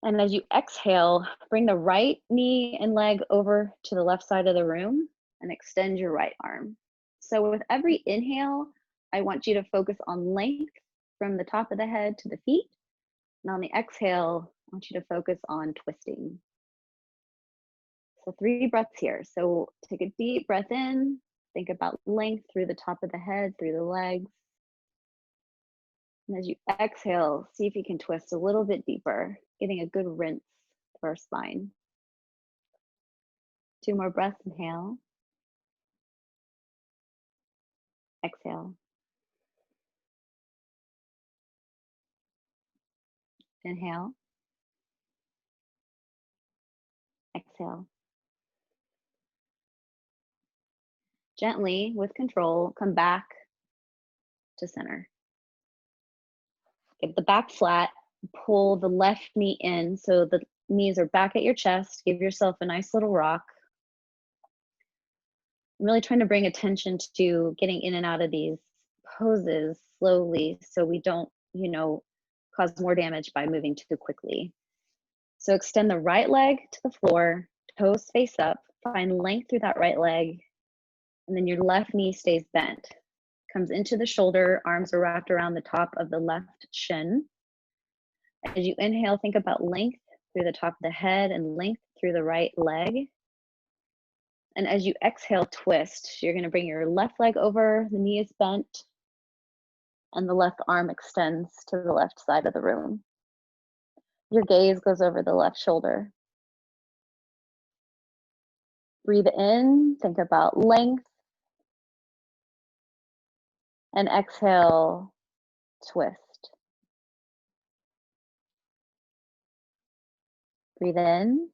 Speaker 2: And as you exhale, bring the right knee and leg over to the left side of the room and extend your right arm. So with every inhale, I want you to focus on length from the top of the head to the feet. And on the exhale, I want you to focus on twisting. So 3 breaths here. So take a deep breath in, think about length through the top of the head, through the legs. And as you exhale, see if you can twist a little bit deeper, getting a good rinse for our spine. 2 more breaths, inhale. Exhale. Inhale. Exhale. Gently, with control, come back to center. Get the back flat, pull the left knee in so the knees are back at your chest. Give yourself a nice little rock. I'm really trying to bring attention to getting in and out of these poses slowly so we don't, cause more damage by moving too quickly. So extend the right leg to the floor, toes face up, find length through that right leg, and then your left knee stays bent. Comes into the shoulder, arms are wrapped around the top of the left shin. As you inhale, think about length through the top of the head and length through the right leg. And as you exhale, twist. You're gonna bring your left leg over, the knee is bent, and the left arm extends to the left side of the room. Your gaze goes over the left shoulder. Breathe in, think about length, and exhale, twist. Breathe in,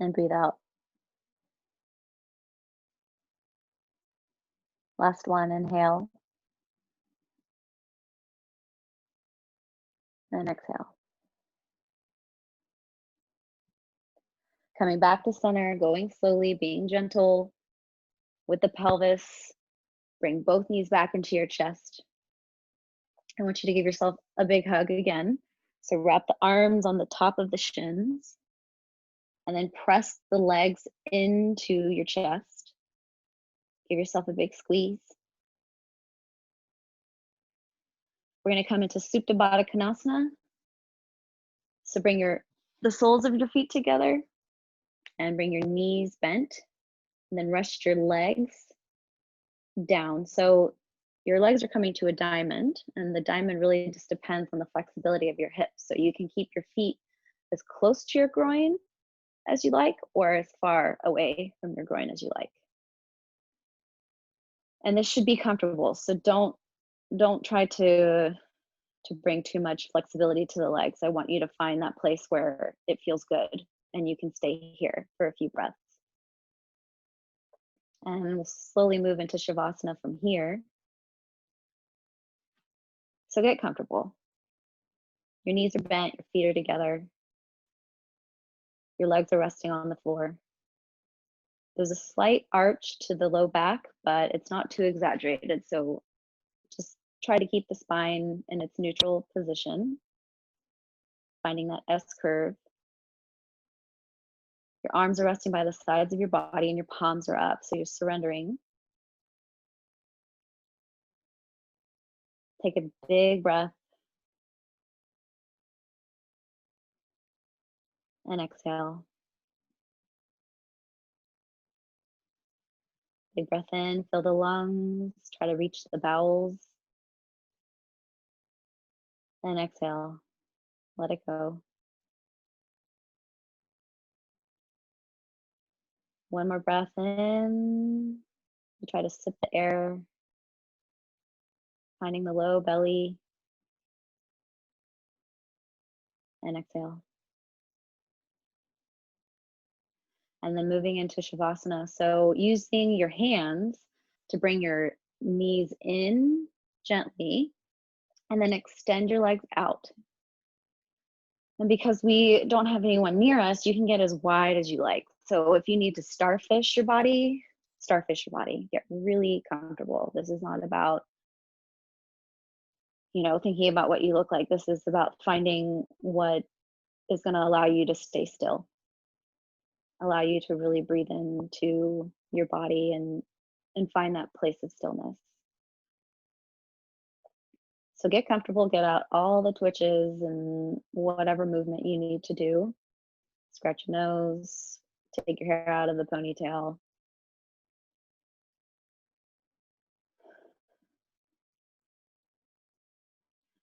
Speaker 2: and breathe out. Last one, inhale, and exhale. Coming back to center, going slowly, being gentle with the pelvis. Bring both knees back into your chest. I want you to give yourself a big hug again. So wrap the arms on the top of the shins and then press the legs into your chest. Give yourself a big squeeze. We're going to come into Supta Baddha Konasana. So bring the soles of your feet together and bring your knees bent, and then rest your legs down. So your legs are coming to a diamond, and the diamond really just depends on the flexibility of your hips. So you can keep your feet as close to your groin as you like, or as far away from your groin as you like. And this should be comfortable. So don't try to bring too much flexibility to the legs. I want you to find that place where it feels good and you can stay here for a few breaths. And we'll slowly move into Shavasana from here. So get comfortable. Your knees are bent, your feet are together. Your legs are resting on the floor. There's a slight arch to the low back, but it's not too exaggerated. So just try to keep the spine in its neutral position, finding that S curve. Your arms are resting by the sides of your body and your palms are up, so you're surrendering. Take a big breath and exhale. Big breath in, fill the lungs, try to reach the bowels. And exhale, let it go. One more breath in. You try to sip the air, finding the low belly. And exhale. And then moving into Shavasana. So using your hands to bring your knees in gently and then extend your legs out. And because we don't have anyone near us, you can get as wide as you like. So if you need to starfish your body, get really comfortable. This is not about, thinking about what you look like. This is about finding what is going to allow you to stay still, allow you to really breathe into your body and find that place of stillness. So get comfortable, get out all the twitches and whatever movement you need to do. Scratch your nose, take your hair out of the ponytail.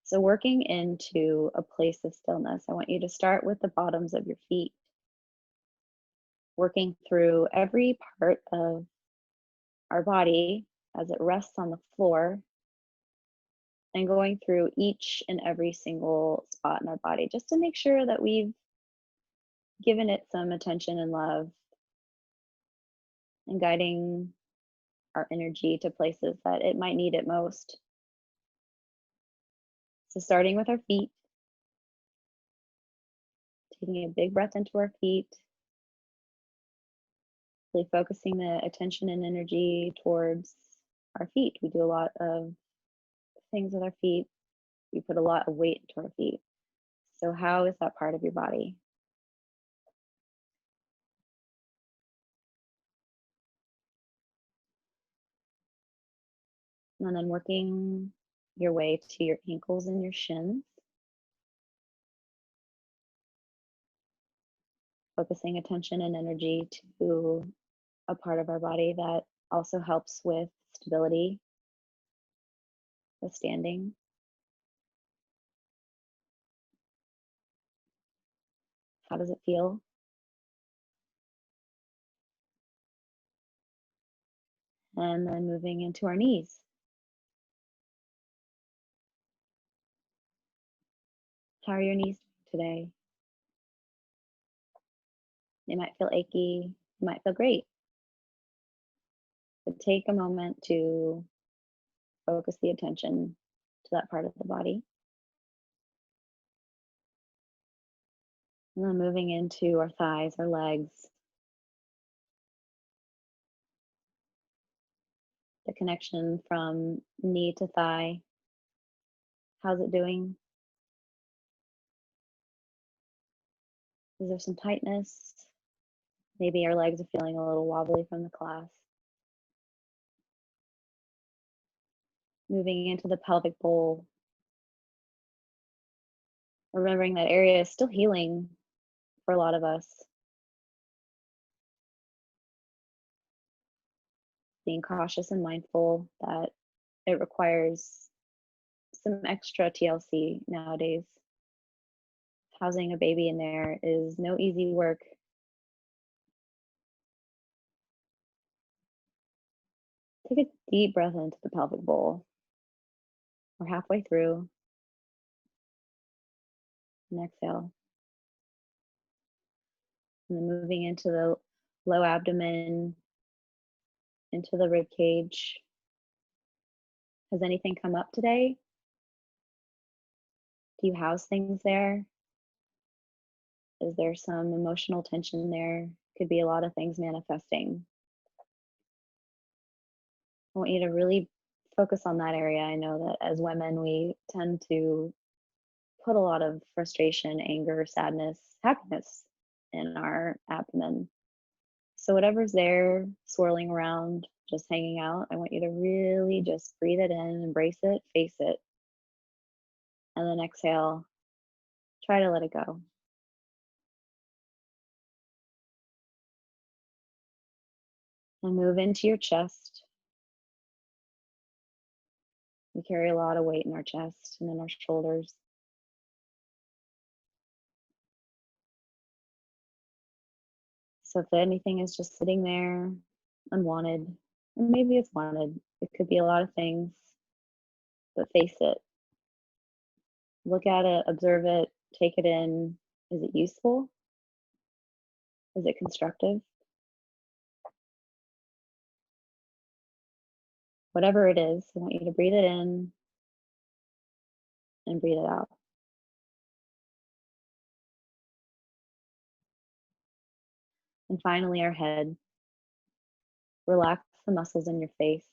Speaker 2: So working into a place of stillness, I want you to start with the bottoms of your feet, working through every part of our body as it rests on the floor and going through each and every single spot in our body just to make sure that we've given it some attention and love and guiding our energy to places that it might need it most. So starting with our feet, taking a big breath into our feet, really focusing the attention and energy towards our feet. We do a lot of things with our feet. We put a lot of weight into our feet. So how is that part of your body? And then working your way to your ankles and your shins. Focusing attention and energy to a part of our body that also helps with stability, with standing. How does it feel? And then moving into our knees. How are your knees doing today? They might feel achy, they might feel great. But take a moment to focus the attention to that part of the body. And then moving into our thighs, our legs. The connection from knee to thigh. How's it doing? Is there some tightness? Maybe our legs are feeling a little wobbly from the class. Moving into the pelvic bowl. Remembering that area is still healing for a lot of us. Being cautious and mindful that it requires some extra TLC nowadays. Housing a baby in there is no easy work. Take a deep breath into the pelvic bowl. We're halfway through. And exhale. And then moving into the low abdomen, into the rib cage. Has anything come up today? Do you house things there? Is there some emotional tension there? Could be a lot of things manifesting. I want you to really focus on that area. I know that as women, we tend to put a lot of frustration, anger, sadness, happiness in our abdomen. So whatever's there swirling around, just hanging out, I want you to really just breathe it in, embrace it, face it. And then exhale, try to let it go. And move into your chest. We carry a lot of weight in our chest and in our shoulders. So if anything is just sitting there, unwanted, and maybe it's wanted, it could be a lot of things, but face it. Look at it, observe it, take it in. Is it useful? Is it constructive? Whatever it is, I want you to breathe it in and breathe it out. And finally, our head. Relax the muscles in your face.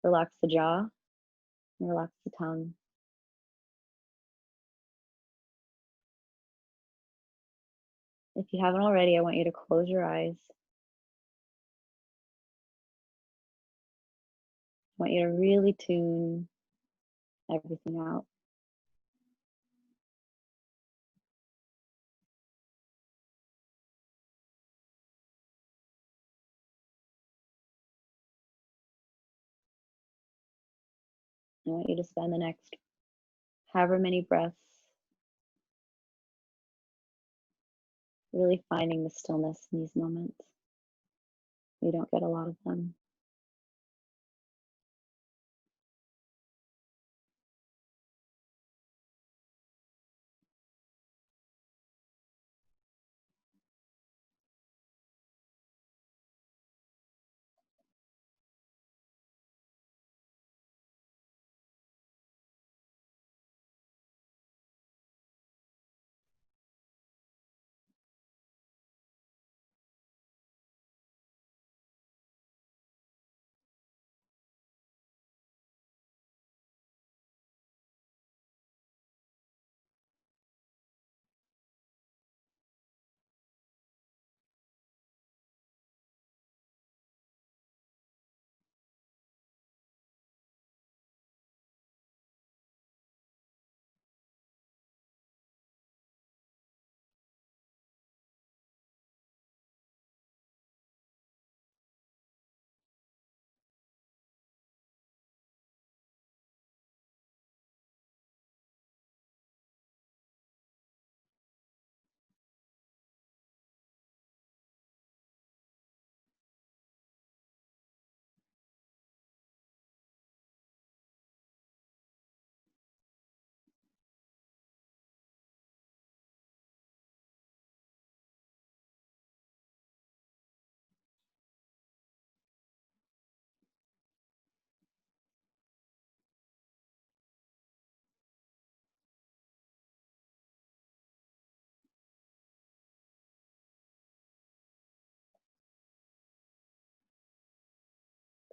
Speaker 2: Relax the jaw and relax the tongue. If you haven't already, I want you to close your eyes. I want you to really tune everything out. I want you to spend the next however many breaths really finding the stillness in these moments. We don't get a lot of them.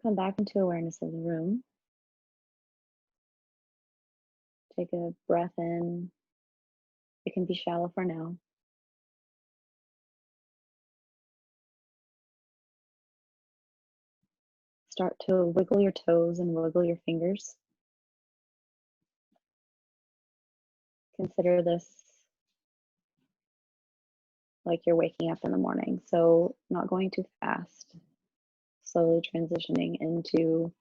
Speaker 2: Come back into awareness of the room. Take a breath in. It can be shallow for now. Start to wiggle your toes and wiggle your fingers. Consider this like you're waking up in the morning. So not going too fast, slowly transitioning into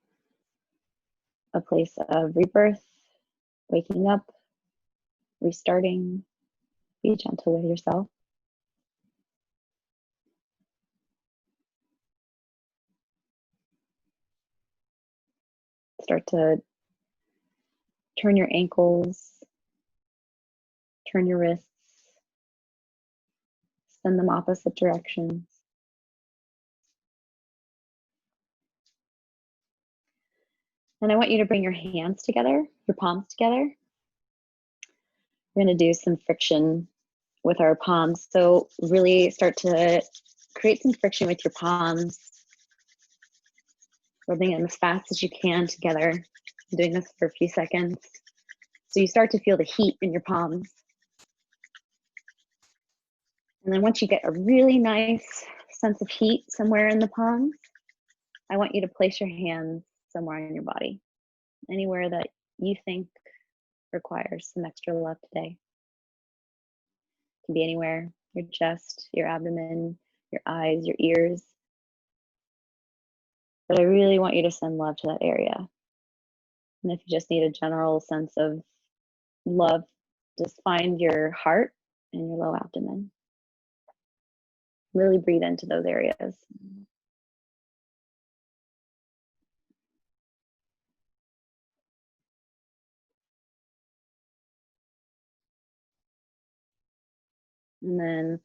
Speaker 2: a place of rebirth, waking up, restarting. Be gentle with yourself. start to turn your ankles, turn your wrists, send them opposite directions. And I want you to bring your hands together, your palms together. We're going to do some friction with our palms. So really start to create some friction with your palms, rubbing them as fast as you can together. I'm doing this for a few seconds. So you start to feel the heat in your palms. And then once you get a really nice sense of heat somewhere in the palms, I want you to place your hands somewhere on your body, anywhere that you think requires some extra love today. It can be anywhere, your chest, your abdomen, your eyes, your ears. But I really want you to send love to that area. And if you just need a general sense of love, just find your heart and your low abdomen. Really breathe into those areas. And then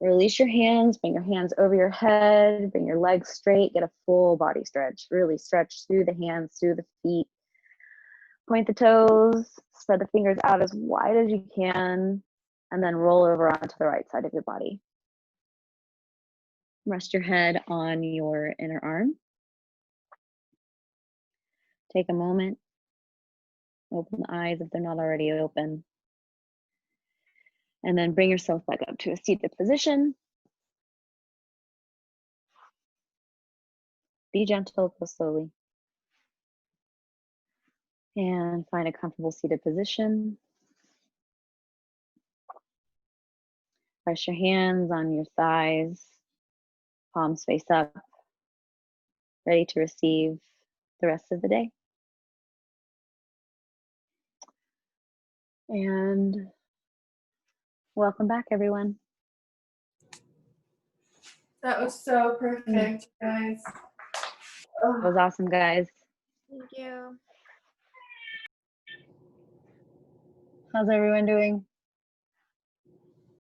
Speaker 2: release your hands, bring your hands over your head, bring your legs straight, get a full body stretch. Really stretch through the hands, through the feet. Point the toes, spread the fingers out as wide as you can, and then roll over onto the right side of your body. Rest your head on your inner arm. Take a moment, open the eyes if they're not already open. And then bring yourself back up to a seated position. Be gentle, go slowly. And find a comfortable seated position. Press your hands on your thighs, palms face up, ready to receive the rest of the day. And welcome back, everyone.
Speaker 1: That was so perfect, guys.
Speaker 2: That was awesome, guys.
Speaker 4: Thank you.
Speaker 2: How's everyone doing?